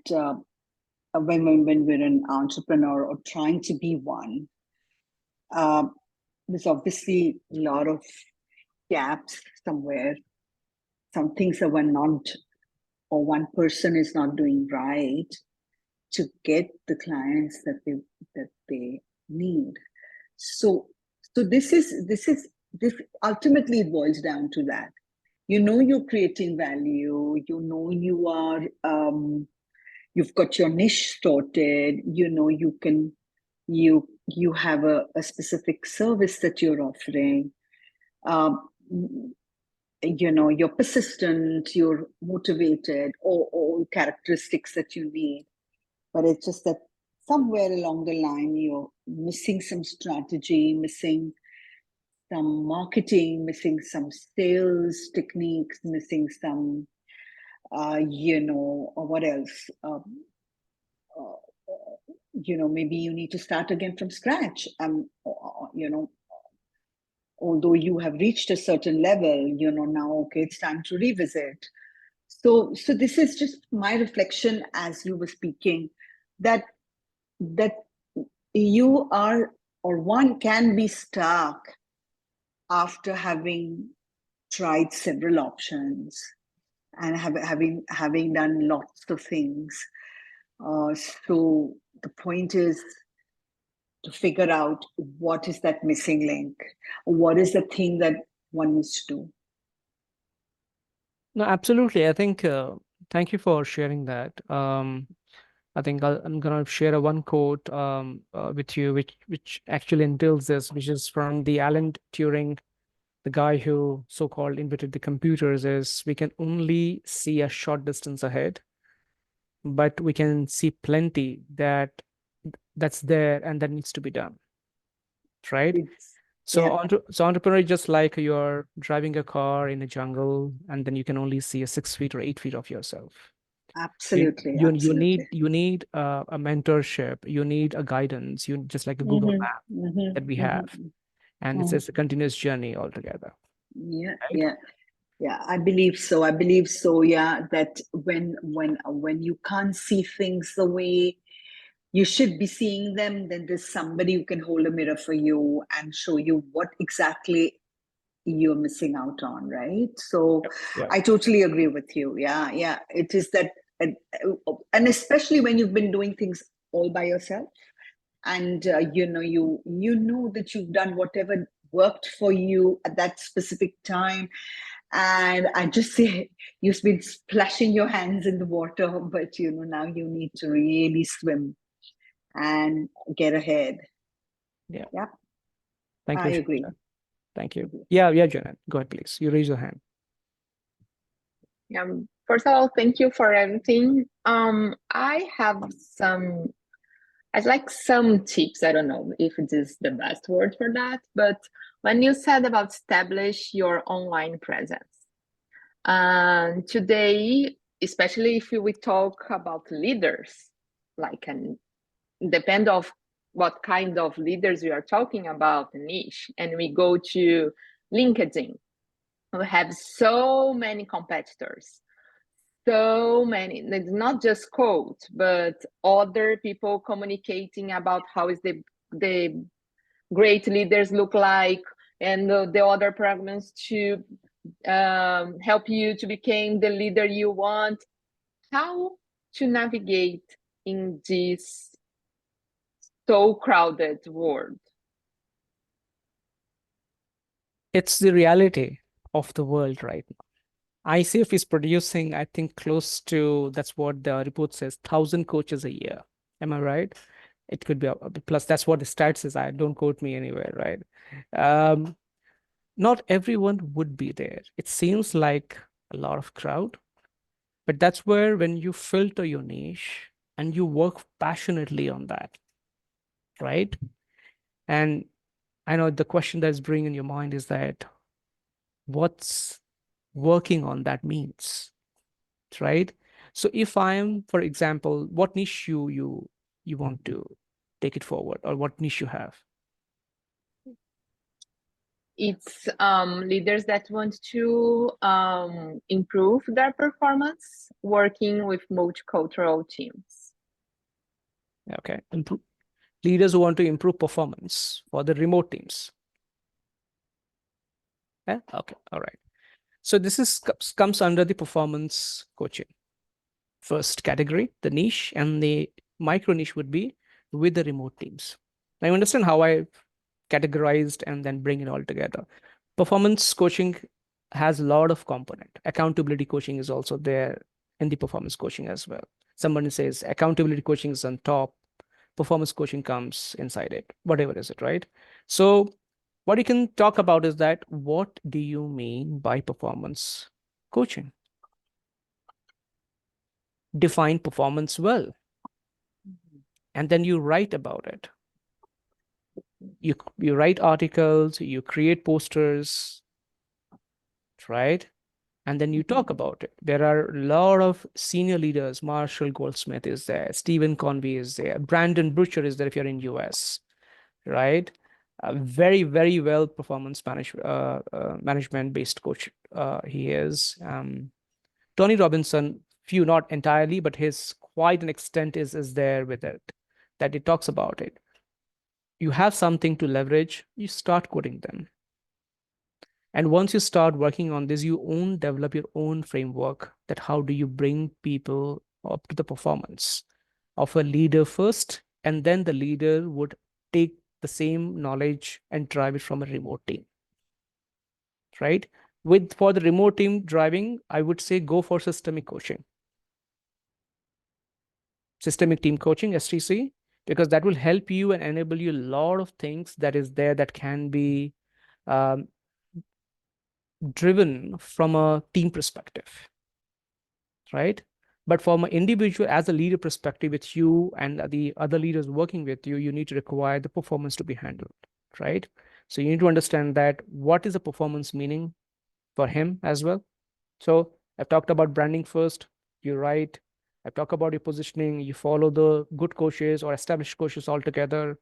when we're an entrepreneur or trying to be one, uh, there's obviously a lot of gaps somewhere. Some things that we're not, or one person is not doing right to get the clients that they need. So this ultimately it boils down to that. You're creating value. You've got your niche sorted. You have a specific service that you're offering. Um, you're persistent, you're motivated, all characteristics that you need. But it's just that somewhere along the line, you're missing some strategy, missing some marketing, missing some sales techniques, missing some, or what else? Maybe you need to start again from scratch. Although you have reached a certain level, now, okay, it's time to revisit. So this is just my reflection as you were speaking, that you are, or one can be stuck after having tried several options and having done lots of things. So the point is to figure out what is that missing link, what is the thing that one needs to do. No, absolutely. I think, thank you for sharing that. I think I'm gonna share one quote with you, which actually entails this, which is from the Alan Turing, the guy who so-called invented the computers. Is we can only see a short distance ahead, but we can see plenty that's there and that needs to be done, right? So Yeah. entrepreneur is just like you're driving a car in a jungle, and then you can only see a 6 feet or 8 feet of yourself. Absolutely, You absolutely. need a mentorship. You need a guidance. You just like a Google map that we have, and it's a continuous journey altogether. Yeah, Right? yeah. I believe so. Yeah, that when you can't see things the way you should be seeing them, then there's somebody who can hold a mirror for you and show you what exactly you're missing out on, right? So Yeah. I totally agree with you. Yeah. It is that, and especially when you've been doing things all by yourself, and you know that you've done whatever worked for you at that specific time, and I just say you've been splashing your hands in the water, but now you need to really swim and get ahead. Yeah. Yeah, Thank I you, agree. Shweta. Thank you. Yeah, Janet. Go ahead, please. You raise your hand. First of all, thank you for everything. I have I'd like some tips. I don't know if it is the best word for that, but when you said about establish your online presence, and today, especially if we talk about leaders, like, and depend of what kind of leaders we are talking about, niche, and we go to LinkedIn, we have so many competitors, so many. It's not just code, but other people communicating about how is the great leaders look like, and the other programs to help you to become the leader you want. How to navigate in this so crowded world? It's the reality of the world right now. ICF is producing, I think, close to, that's what the report says, 1,000 coaches a year. Am I right? It could be a bit plus. That's what the stats is. I don't quote me anywhere, right? Not everyone would be there. It seems like a lot of crowd, but that's where when you filter your niche and you work passionately on that, right? And I know the question that's bringing in your mind is that what's working on that means, right? So if I'm, for example, what niche you want to take it forward, or what niche you have? It's leaders that want to improve their performance working with multicultural teams. Okay. Leaders who want to improve performance for the remote teams. Yeah? Okay. All right. So this is comes under the performance coaching. First category, the niche, and the micro niche would be with the remote teams. Now you understand how I categorized and then bring it all together. Performance coaching has a lot of component. Accountability coaching is also there in the performance coaching as well. Somebody says accountability coaching is on top, performance coaching comes inside it, whatever is it, right? So what you can talk about is that what do you mean by performance coaching? Define performance well, and then you write about it. You write articles, you create posters, right? And then you talk about it. There are a lot of senior leaders. Marshall Goldsmith is there, Stephen Convey is there, Brandon Butcher is there if you're in US, right? Very, very well management based coach he is. Tony Robinson, few not entirely, but his quite an extent is there with it, that it talks about it. You have something to leverage, you start quoting them. And once you start working on this, you develop your own framework, that how do you bring people up to the performance of a leader first, and then the leader would take the same knowledge and drive it from a remote team, right? For the remote team driving, I would say go for systemic coaching, systemic team coaching, STC, because that will help you and enable you a lot of things that is there that can be um, driven from a team perspective, right? But from an individual as a leader perspective, with you and the other leaders working with you, you need to require the performance to be handled, right? So you need to understand that what is the performance meaning for him as well. So I've talked about branding first, you write. I've talked about your positioning, you follow the good coaches or established coaches altogether.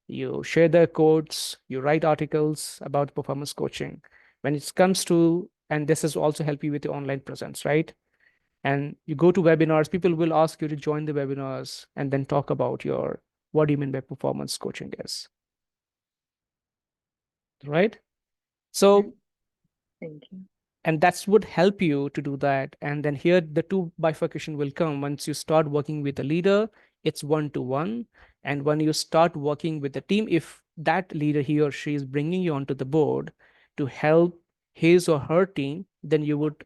You share their quotes, you write articles about performance coaching. When it comes to, and this has also helped you with your online presence, right? And you go to webinars, people will ask you to join the webinars and then talk about your, what do you mean by performance coaching is, right? So, Thank you. and that's would help you to do that. And then here the two bifurcation will come. Once you start working with a leader, it's one-to-one. And when you start working with the team, if that leader, he or she, is bringing you onto the board to help his or her team, then you would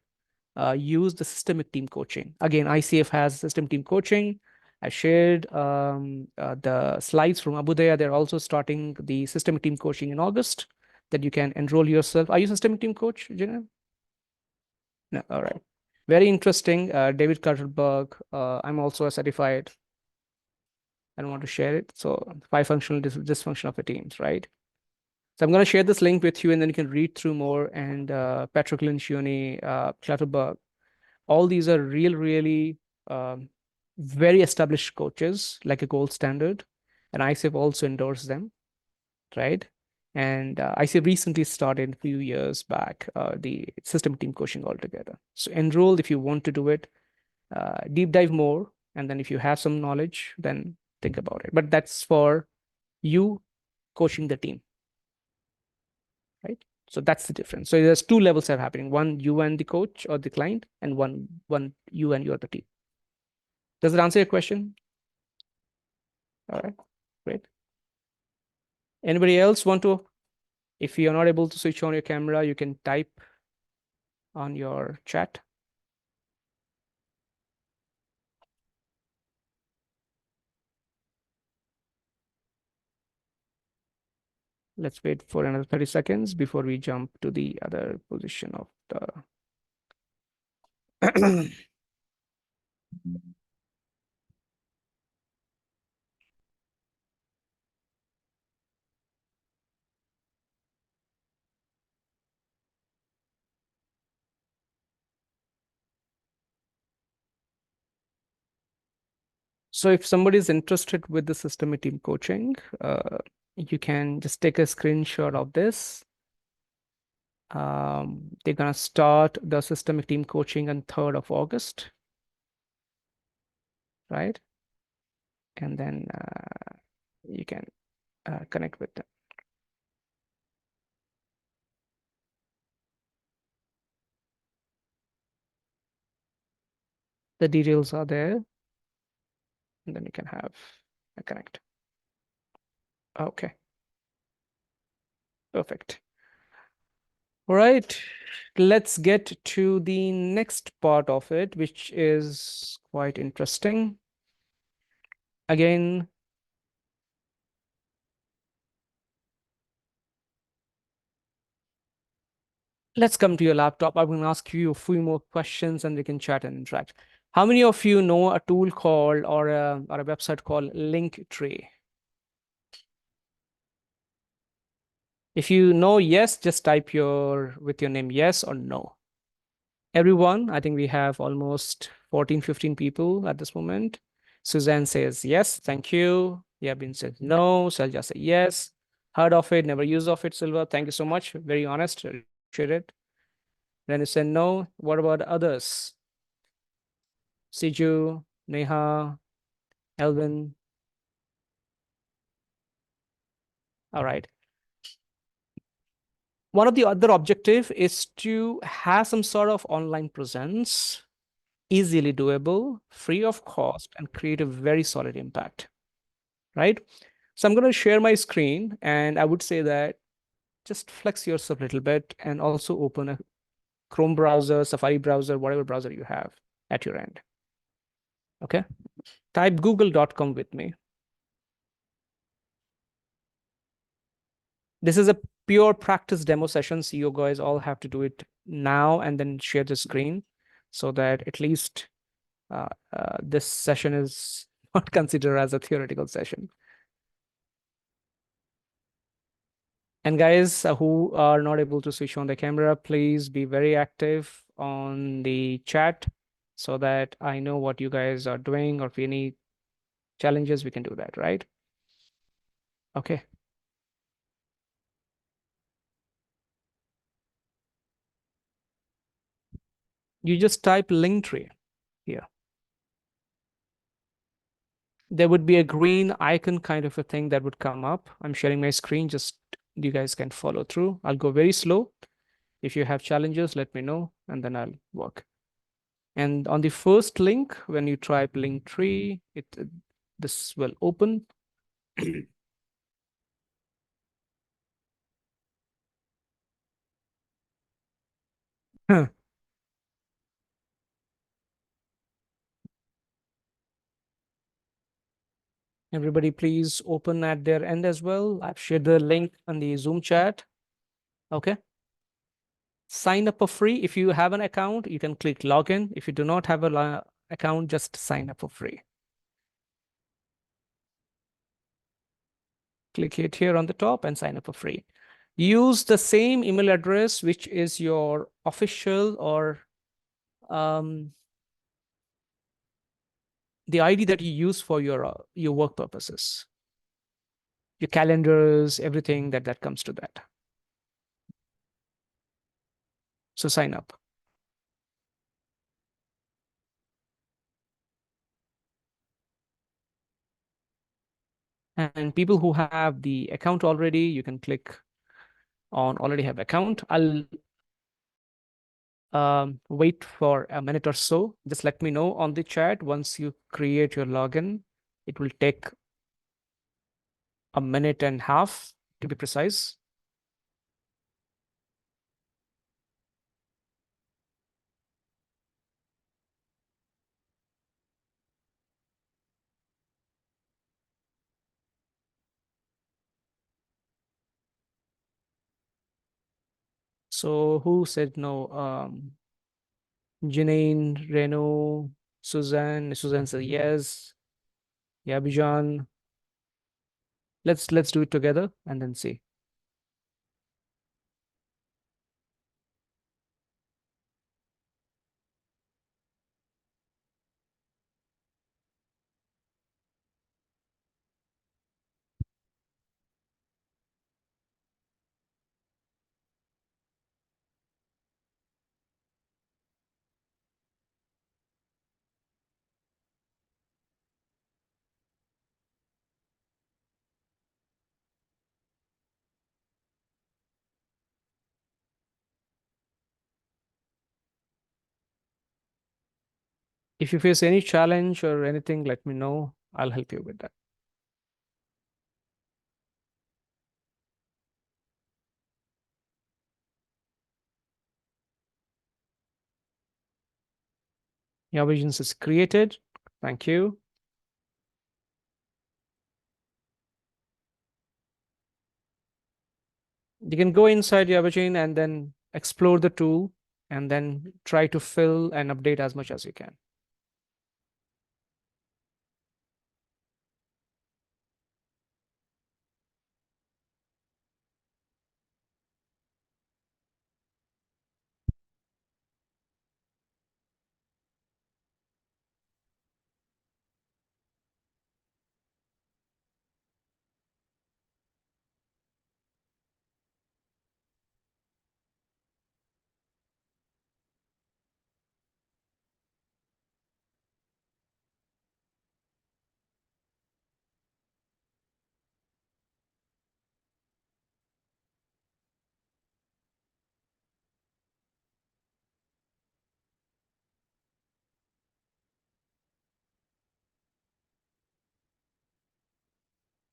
use the systemic team coaching. Again, ICF has system team coaching. I shared the slides from Abudaya. They're also starting the systemic team coaching in August, that you can enroll yourself. Are you a systemic team coach, Jenna? No, all right. Very interesting. David Cutterberg. I'm also a certified. I don't want to share it. So five functional dysfunction of the teams, right? So I'm going to share this link with you, and then you can read through more. And Patrick Lencioni, Clatterberg, all these are really um, very established coaches, like a gold standard. And ICF also endorsed them, right? And ICF recently started a few years back the system team coaching altogether. So enroll if you want to do it, deep dive more, and then if you have some knowledge, then think about it. But that's for you coaching the team, right? So that's the difference. So there's two levels that are happening: one, you and the coach or the client, and one you and your the team. Does it answer your question? All right, great. Anybody else want to? If you're not able to switch on your camera, you can type on your chat. Let's wait for another 30 seconds before we jump to the other position of the. So if somebody is interested with the systemic team coaching, you can just take a screenshot of this. They're gonna start the systemic team coaching on 3rd of August, right? And then you can connect with them. The details are there, and then you can have a connect. Okay, perfect. All right, let's get to the next part of it, which is quite interesting. Again, Let's come to your laptop. I'm going to ask you a few more questions and we can chat and interact. How many of you know a tool called or a website called Linktree? If you know yes, just type with your name yes or no. Everyone, I think we have almost 14, 15 people at this moment. Suzanne says yes, thank you. Yabin says no. Selja says yes. Heard of it, never used of it, Silva. Thank you so much. Very honest. I appreciate it. Then you said no. What about others? Siju, Neha, Elvin. All right. One of the other objective is to have some sort of online presence, easily doable, free of cost, and create a very solid impact, right? So I'm going to share my screen, and I would say that just flex yourself a little bit and also open a Chrome browser, Safari browser, whatever browser you have at your end. Okay. Type google.com with me. This is a pure practice demo session. So you guys all have to do it now and then share the screen so that at least this session is not considered as a theoretical session. And guys who are not able to switch on the camera, please be very active on the chat so that I know what you guys are doing, or if any challenges, we can do that, right? Okay. You just type Linktree here. There would be a green icon kind of a thing that would come up. I'm sharing my screen, just you guys can follow through. I'll go very slow. If you have challenges, let me know, and then I'll work. And on the first link, when you type Linktree, this will open. Everybody, please open at their end as well. I've shared the link on the Zoom chat. Okay. Sign up for free. If you have an account, you can click login. If you do not have an account, just sign up for free. Click it here on the top and sign up for free. Use the same email address, which is your official or the ID that you use for your work purposes, your calendars, everything that comes to that. So sign up. And people who have the account already, you can click on already have account. I'll wait for a minute or so. Just let me know on the chat once you create your login. It will take a minute and a half to be precise. So who said no? Janine, Reno, Suzanne. Suzanne said yes. Yeah, Bijan. Let's do it together and then see. If you face any challenge or anything, let me know. I'll help you with that. Your visions is created. Thank you. You can go inside your vision and then explore the tool, and then try to fill and update as much as you can.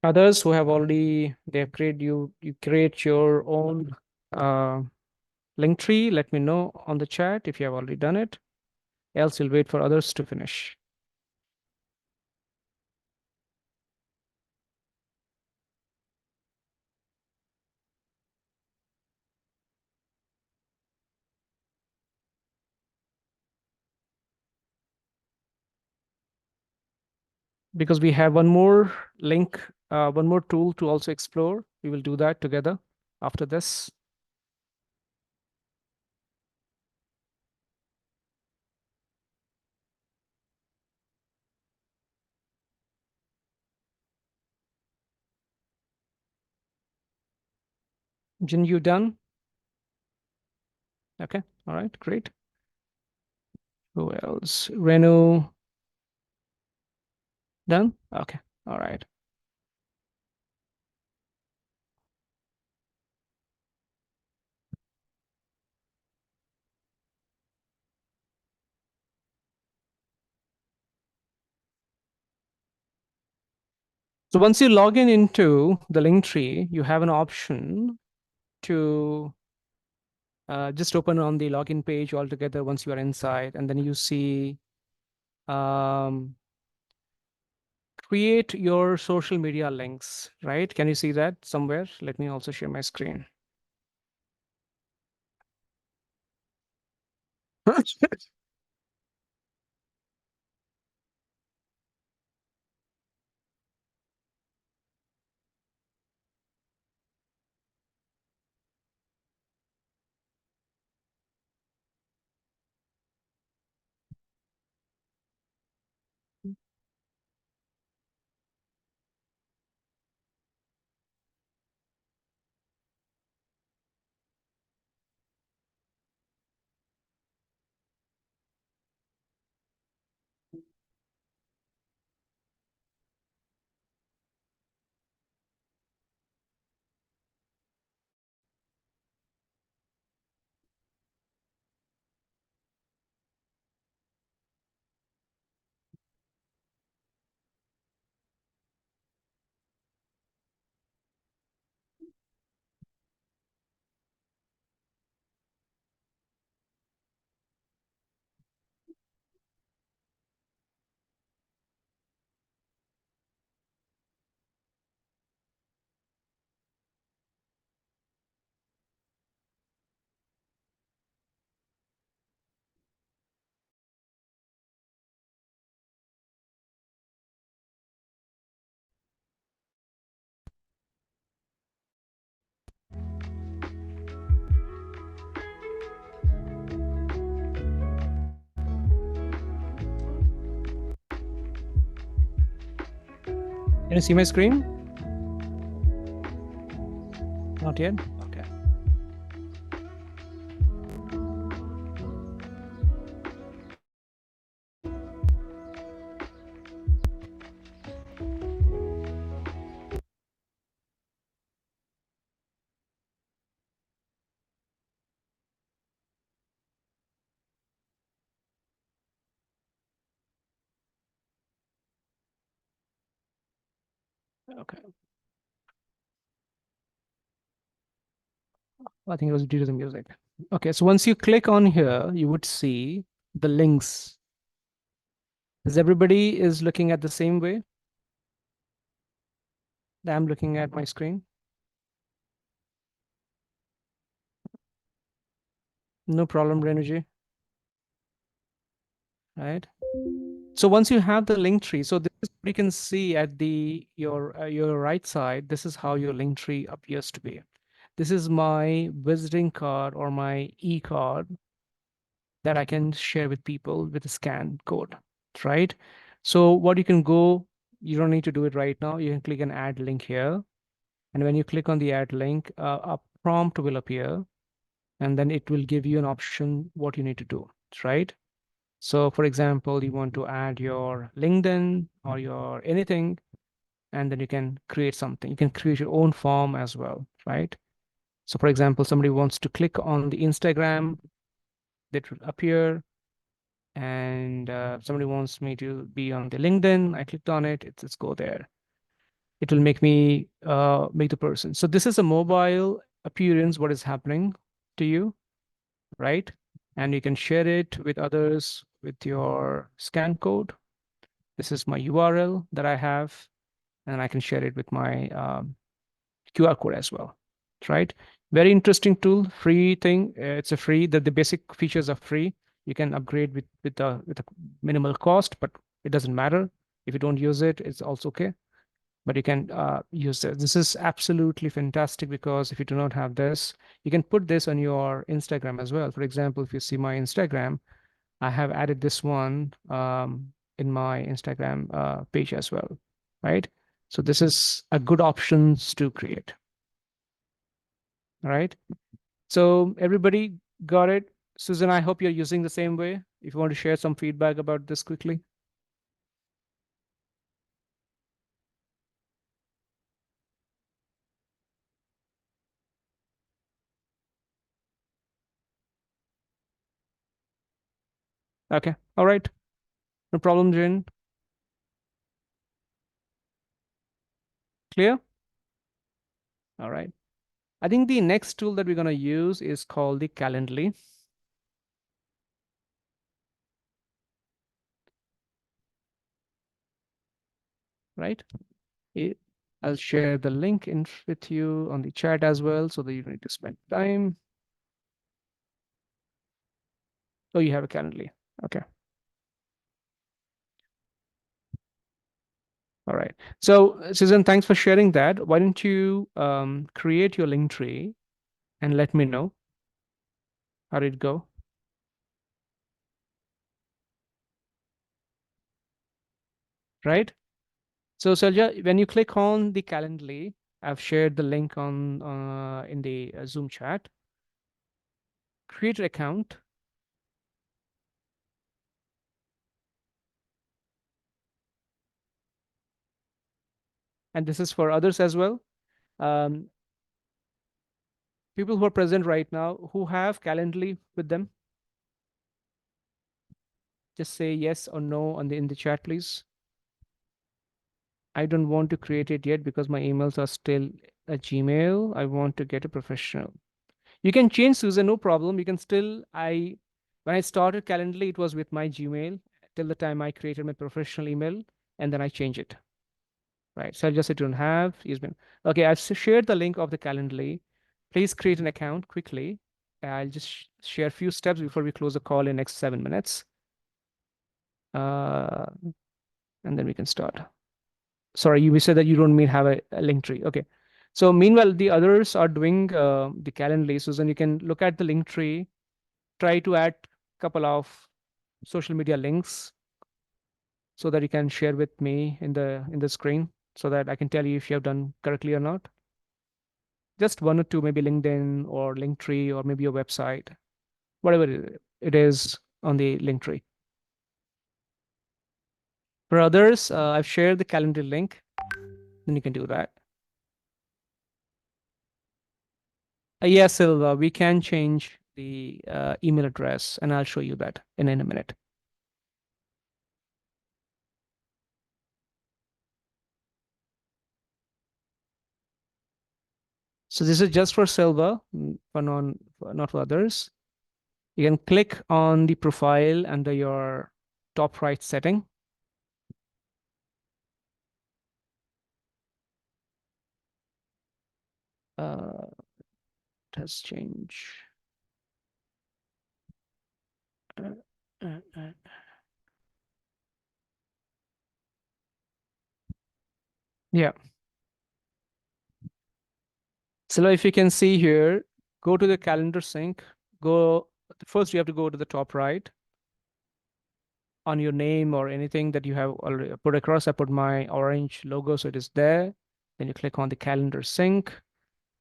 Others who have already, they've created, you create your own link tree. Let me know on the chat if you have already done it. Else you'll wait for others to finish. Because we have one more link, one more tool to also explore. We will do that together after this. Jin, you done? Okay, all right, great. Who else? Renu, done? Okay, all right. So once you log in into the link tree, you have an option to just open on the login page altogether once you are inside, and then you see create your social media links, right? Can you see that somewhere? Let me also share my screen. Can you see my screen? Not yet? Okay. Okay. I think it was due to the music. Okay, so once you click on here, you would see the links. Is everybody is looking at the same way that I'm looking at my screen? No problem, Renuji. Right. So once you have the link tree, so this is what you can see at your right side. This is how your link tree appears to be. This is my visiting card or my e-card that I can share with people with a scan code, right? So what you can go, you don't need to do it right now. You can click an add link here. And when you click on the add link, a prompt will appear, and then it will give you an option what you need to do, right? So for example, you want to add your LinkedIn or your anything, and then you can create something. You can create your own form as well, right? So for example, somebody wants to click on the Instagram, that will appear, and somebody wants me to be on the LinkedIn. I clicked on it, it's go there. It will make me make the person. So this is a mobile appearance, what is happening to you, right? And you can share it with others with your scan code. This is my URL that I have, and I can share it with my QR code as well, right? Very interesting tool, free thing. It's a free, the basic features are free. You can upgrade with a minimal cost, but it doesn't matter. If you don't use it, it's also okay. But you can use this. This is absolutely fantastic because if you do not have this, you can put this on your Instagram as well. For example, if you see my Instagram, I have added this one in my Instagram page as well, right? So this is a good options to create, right? So everybody got it. Susan, I hope you're using the same way. If you want to share some feedback about this quickly. Okay, all right. No problem, Jen. Clear? All right. I think the next tool that we're going to use is called the Calendly. Right? I'll share the link in with you on the chat as well so that you don't need to spend time. Oh, you have a Calendly. Okay. All right. So, Susan, thanks for sharing that. Why don't you create your link tree and let me know how did it go? Right? So, Selja, when you click on the Calendly, I've shared the link on in the Zoom chat. Create an account. And this is for others as well. Um, people who are present right now who have Calendly with them, just say yes or no on the in the chat, please. I don't want to create it yet because my emails are still a Gmail. I want to get a professional. You can change, Susan, no problem. You can still, when I started Calendly, it was with my Gmail till the time I created my professional email, and then I change it. Right. So I'll just say don't have, use me. Okay, I've shared the link of the Calendly. Please create an account quickly. I'll just share a few steps before we close the call in next 7 minutes. Uh, and then we can start. Sorry, you said that you don't mean have a link tree. Okay. So meanwhile, the others are doing the Calendly. So then you can look at the link tree, try to add a couple of social media links so that you can share with me in the screen so that I can tell you if you have done correctly or not. Just one or two, maybe LinkedIn or Linktree or maybe your website, whatever it is on the Linktree. For others, I've shared the calendar link. Then you can do that. Yes, Silva, we can change the email address, and I'll show you that in a minute. So this is just for Silva, not for others. You can click on the profile under your top right setting. It has changed. Yeah. So if you can see here, go to the calendar sync. Go first. You have to go to the top right on your name or anything that you have already put across. I put my orange logo, so it is there. Then you click on the calendar sync,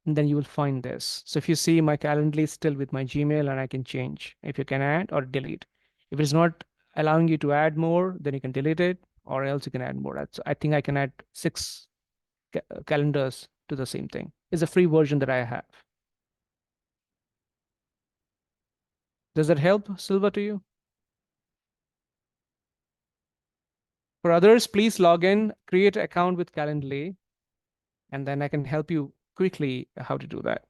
and then you will find this. So if you see my calendar is still with my Gmail, and I can change if you can add or delete. If it's not allowing you to add more, then you can delete it, or else you can add more. I think I can add 6 calendars to the same thing. It's a free version that I have. Does that help, Silva, to you? For others, please log in, create an account with Calendly, and then I can help you quickly how to do that.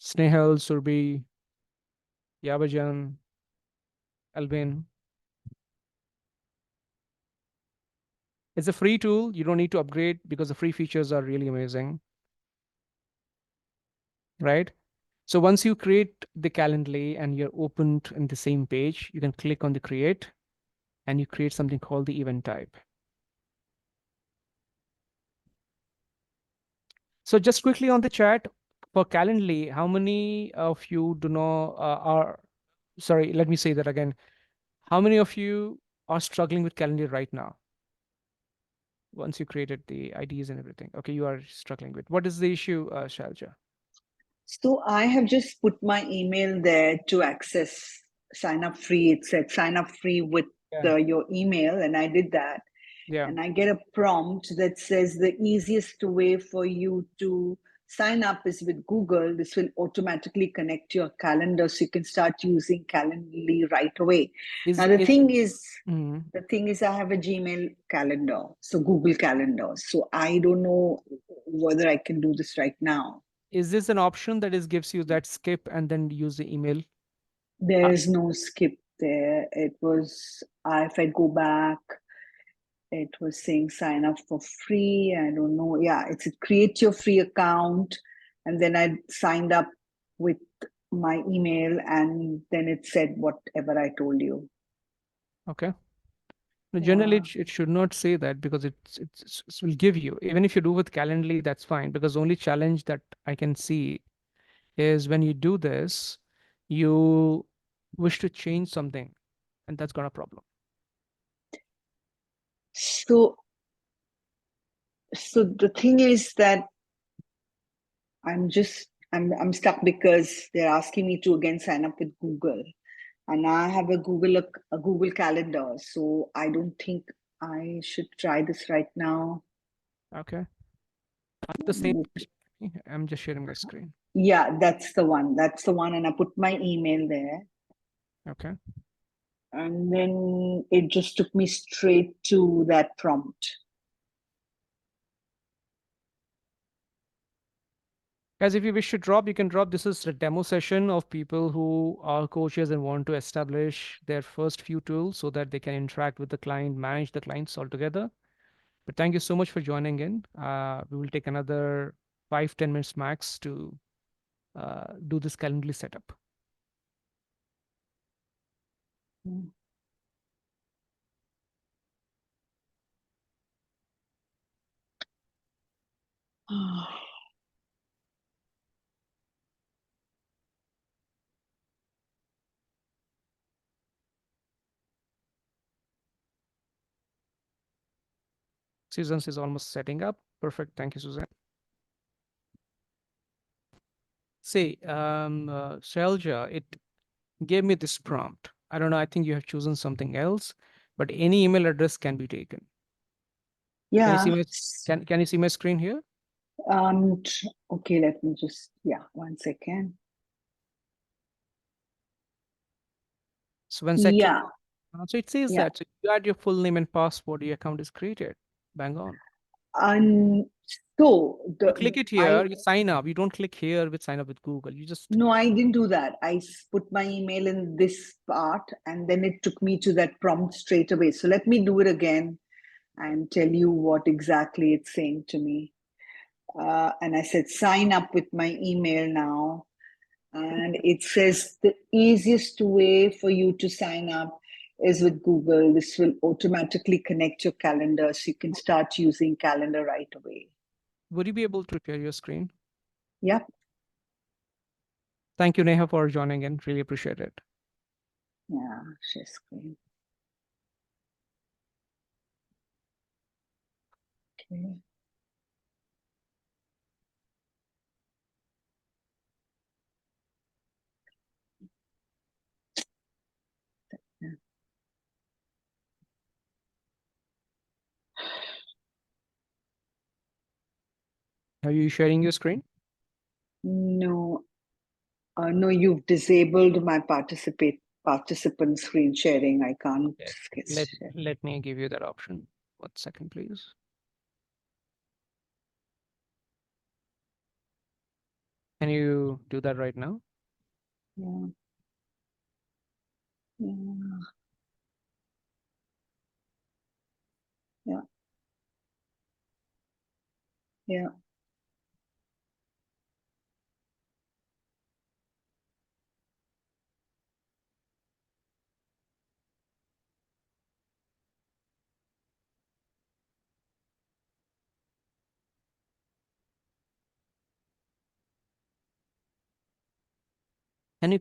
Snehal, Surbi, Yabajan, Alvin. It's a free tool. You don't need to upgrade because the free features are really amazing, right? So once you create the Calendly and you're opened in the same page, you can click on the create and you create something called the event type. So just quickly on the chat for Calendly, how many of you do know are, sorry, let me say that again. How many of you are struggling with Calendly right now? Once you created the IDs and everything. Okay, you are struggling with. What is the issue, Shalja? So I have just put my email there to access sign up free. It said sign up free with Yeah. your email, and I did that. Yeah. And I get a prompt that says the easiest way for you to sign up is with Google. This will automatically connect to your calendar, so you can start using Calendly right away. Now Is the it? thing is, Mm, I have a Gmail calendar, so Google Calendar. So I don't know whether I can do this right now. is this an option that is gives you that skip and then use the email? There's no skip there. It was, if I go back, it was saying sign up for free. I don't know. Yeah, it's a create your free account. And then I signed up with my email, and then it said whatever I told you. Okay. No, generally, Yeah. it should not say that because it will give you, even if you do with Calendly, that's fine. Because the only challenge that I can see is when you do this, you wish to change something, and that's got a problem. So, the thing is that I'm stuck because they're asking me to again sign up with Google, and I have a Google Calendar, so I don't think I should try this right now. Okay. The same. I'm just sharing my screen. Yeah, that's the one. That's the one, and I put my email there, Okay. and then it just took me straight to that prompt. Guys, if you wish to drop, you can drop. This is a demo session of people who are coaches and want to establish their first few tools so that they can interact with the client, manage the clients altogether. But thank you so much for joining in. We will take another 5-10 minutes max to do this Calendly setup. Mm. Susan is almost setting up. Perfect. Thank you, Susan. See, Shelja, it gave me this prompt. I don't know. I think you have chosen something else, but any email address can be taken. Can you see Yeah. my can you see my screen here? Okay, let me just, yeah, 1 second. So when I click, Yeah, so it says yeah. that so you add your full name and password, your account is created. Bang on. And so You click it I here, you sign up. You don't click here with sign up with Google. You just no, I didn't do that. I put my email in this part, and then it took me to that prompt straight away. So let me do it again and tell you what exactly it's saying to me. And I said, sign up with my email now. And it says the easiest way for you to sign up is with Google. This will automatically connect your calendar so you can start using calendar right away. Would you be able to share your screen? Yep. Thank you, Neha, for joining in. Really appreciate it. Yeah, share screen. Okay. Yeah. Are you sharing your screen? No, no, you've disabled my participant screen sharing. I can't Okay. share. Let me give you that option. 1 second, please. Can you do that right now? Yeah. Yeah. Yeah. Yeah. Can you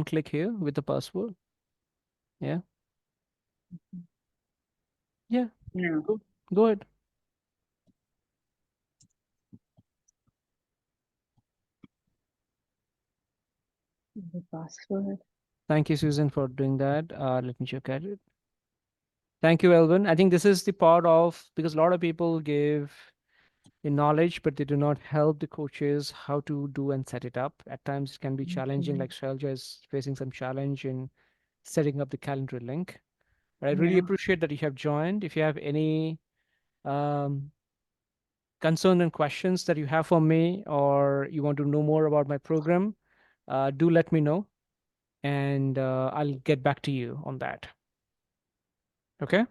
click here with the password? Yeah. Yeah. Yeah. Go ahead. The password. Thank you, Susan, for doing that. Let me check at it. Thank you, Elvin. I think this is the part of because a lot of people give the knowledge, but they do not help the coaches how to do and set it up. At times, it can be challenging. Like Shalja is facing some challenge in setting up the calendar link. But I really Yeah. appreciate that you have joined. If you have any um, concerns and questions that you have for me, or you want to know more about my program, do let me know, and I'll get back to you on that. Okay.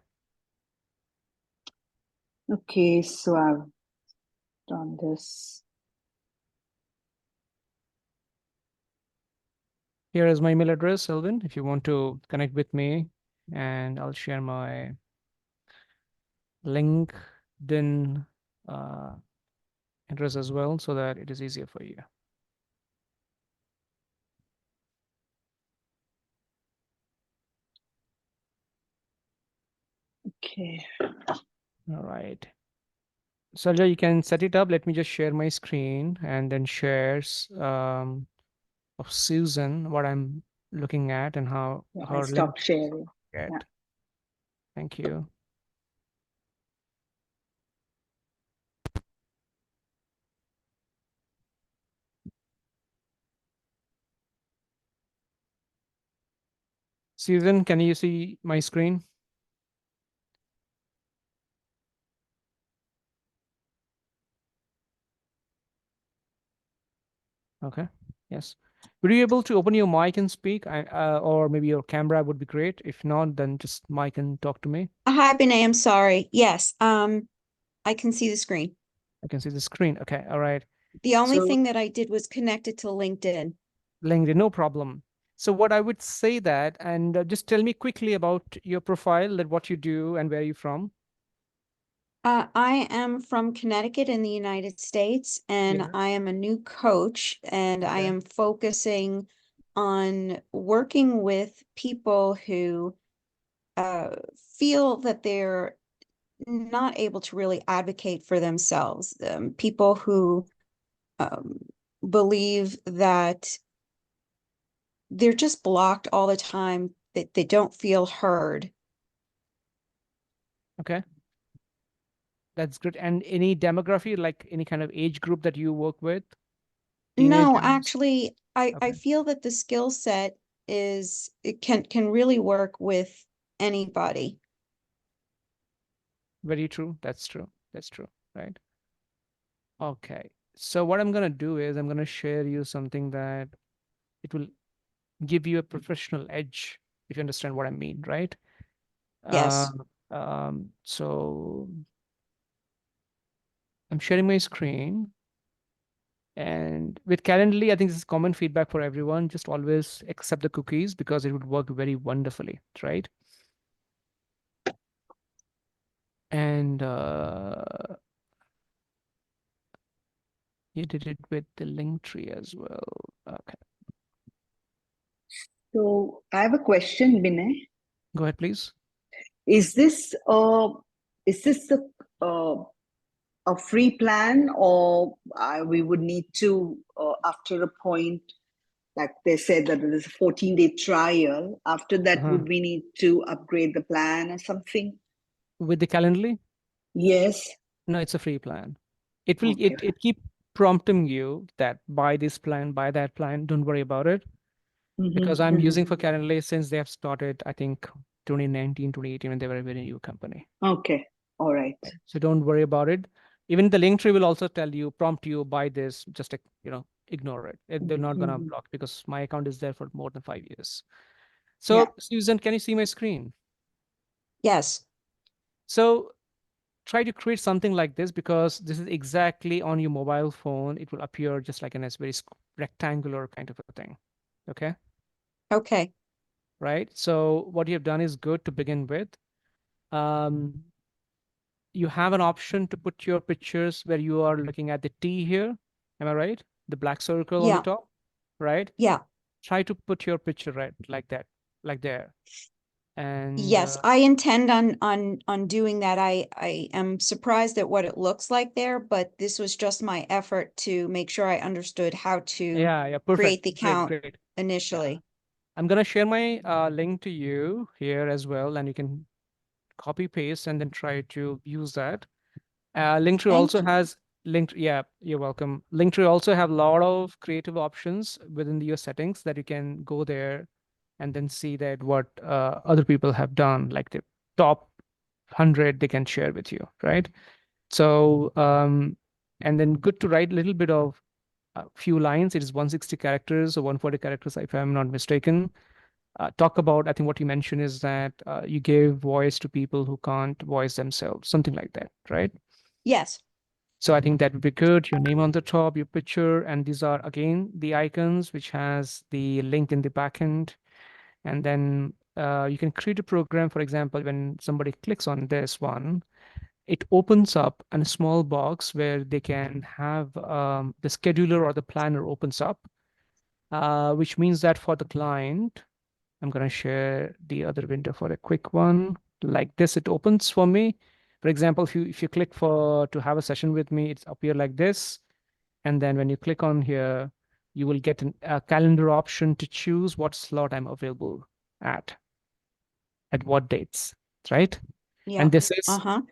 Okay, so I've done this. Here is my email address, Elvin, if you want to connect with me, and I'll share my LinkedIn uh, address as well so that it is easier for you. Okay. All right. Salja, you can set it up. Let me just share my screen and then shares of Susan what I'm looking at and how Yeah, I her link stopped sharing. Yeah. get. Thank you. Susan, can you see my screen? Okay. Yes. Would you be able to open your mic and speak? Or maybe your camera would be great. If not, then just mic and talk to me. Hi, Binay. I'm sorry. Yes, I can see the screen. I can see the screen. Okay. All right. The only So thing that I did was connect it to LinkedIn. LinkedIn, no problem. So what I would say that, and just tell me quickly about your profile, that what you do and where you're from. I am from Connecticut in the United States, and Yeah. I am a new coach, and I Okay. am focusing on working with people who feel that they're not able to really advocate for themselves. People who um, believe that they're just blocked all the time, that they don't feel heard. Okay. That's good. And any demography, like any kind of age group that you work with? No, Teenagers? actually, I Okay. feel that the skill set it can really work with anybody. Very true. That's true. That's true. Right. Okay. So what I'm going to do is I'm going to share you something that it will give you a professional edge, if you understand what I mean, right? Uh, Yes. so I'm sharing my screen. And with Calendly, I think this is common feedback for everyone. Just always accept the cookies because it would work very wonderfully, right? And you did it with the link tree as well. Okay, So I have a question, Binay. go ahead, please. Is this uh, a free plan, or we would need to after a point, like they said that there's a 14-day trial. After that, Uh-huh. would we need to upgrade the plan or something? With the Calendly? Yes. No, it's a free plan. It will Okay. it keep prompting you that buy this plan, buy that plan. Don't worry about it. Because I'm using for Calendly since they have started, I think 2019, 2018, when they were a very new company. Okay. All right. So don't worry about it. Even the link tree will also tell you, prompt you, buy this, just ignore it. They're not gonna block because my account is there for more than 5 years. So Yeah. Susan, can you see my screen? Yes. So try to create something like this because this is exactly on your mobile phone. It will appear just like in a very rectangular kind of a thing. Okay. Okay. Right. So what you have done is good to begin with. You have an option to put your pictures where you are looking at the T here. Am I right? The black circle on the Yeah. top, right? Yeah. Try to put your picture right like that, like there. And Yes, I intend on doing that. I am surprised at what it looks like there, but this was just my effort to make sure I understood how to yeah, create perfect. the Great, account great. initially. I'm gonna share my link to you here as well, and you can copy paste and then try to use that. Linktree Thank also you. has yeah, you're welcome. Linktree also have a lot of creative options within your settings that you can go there and then see that what other people have done, like the top 100 they can share with you, right? So, and then good to write a little bit of a few lines. It is 160 characters or 140 characters, if I'm not mistaken. Talk about, I think what you mentioned is that you give voice to people who can't voice themselves, something like that, right? Yes. So I think that would be good. Your name on the top, your picture, and these are again the icons which has the link in the backend. And then you can create a program. For example, when somebody clicks on this one, it opens up in a small box where they can have the scheduler or the planner opens up, which means that for the client, I'm going to share the other window for a quick one. Like this, it opens for me. For example, if you click for to have a session with me, it's appear like this. And then when you click on here, you will get a calendar option to choose what slot I'm available at what dates, right? Yeah. And this is Uh-huh.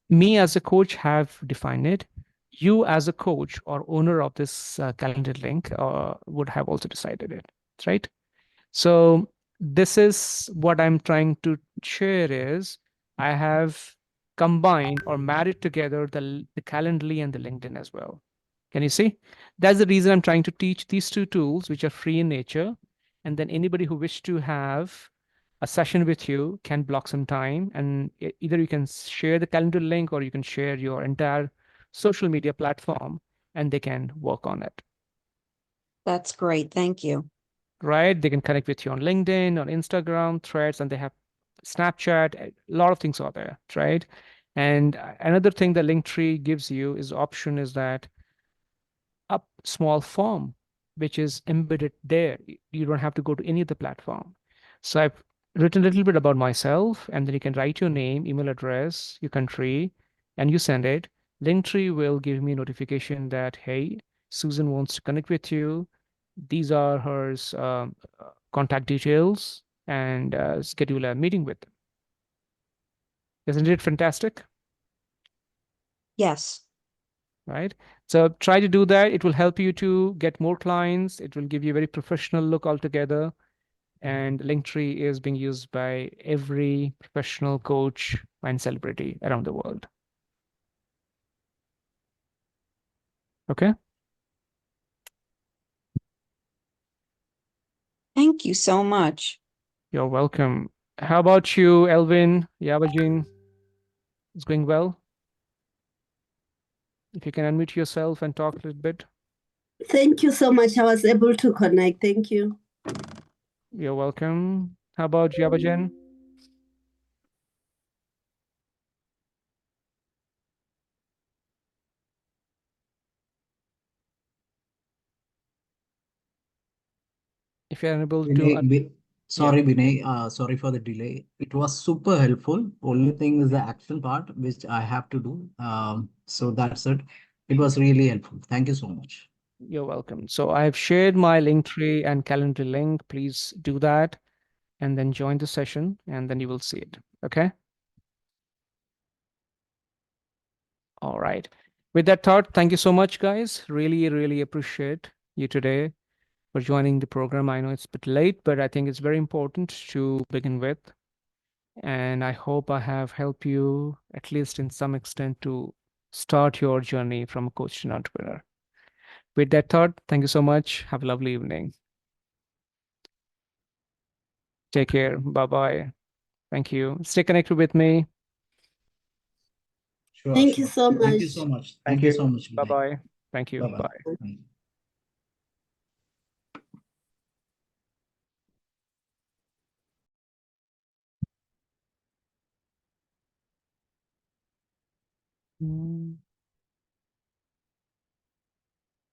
me as a coach have defined it. You as a coach or owner of this calendar link would have also decided it, right? So this is what I'm trying to share is I have combined or married together the Calendly and the LinkedIn as well. Can you see? That's the reason I'm trying to teach these two tools, which are free in nature. And then anybody who wish to have a session with you can block some time and either you can share the calendar link or you can share your entire social media platform and they can work on it. That's great. Thank you. Right? They can connect with you on LinkedIn, on Instagram, Threads, and they have Snapchat. A lot of things are there, right? And another thing the Linktree gives you is option is that a small form which is embedded there. You don't have to go to any of the platform. So I've written a little bit about myself, and then you can write your name, email address, your country, and you send it. Linktree will give me notification that, hey, Susan wants to connect with you. These are her contact details and schedule a meeting with them. Isn't it fantastic? Yes. Right? So try to do that. It will help you to get more clients. It will give you a very professional look altogether. And Linktree is being used by every professional coach and celebrity around the world. Okay. Thank you so much. You're welcome. How about you, Elvin? Yabajin? It's going well? If you can unmute yourself and talk a little bit. Thank you so much. I was able to connect. Thank you. You're welcome. How about Jabajan? If you're unable to, Binay, yeah, sorry, Binay, sorry for the delay. It was super helpful. Only thing is the action part, which I have to do. So that's it. It was really helpful. Thank you so much. you're welcome. So I've shared my Linktree and calendar link. Please do that and then join the session and then you will see it. Okay. All right. With that thought, thank you so much, guys. Really, really appreciate you today for joining the program. I know it's a bit late, but I think it's very important to begin with. And I hope I have helped you, at least in some extent, to start your journey from a coach to an entrepreneur. With that thought, thank you so much. Have a lovely evening. Take care. Bye bye. Thank you. Stay connected with me. Sure, Thank you sure. so Thank you much. so much. Thank Thank you so you. much, Bye Binay. bye. Thank you. Bye-bye. Bye. Bye. Mm.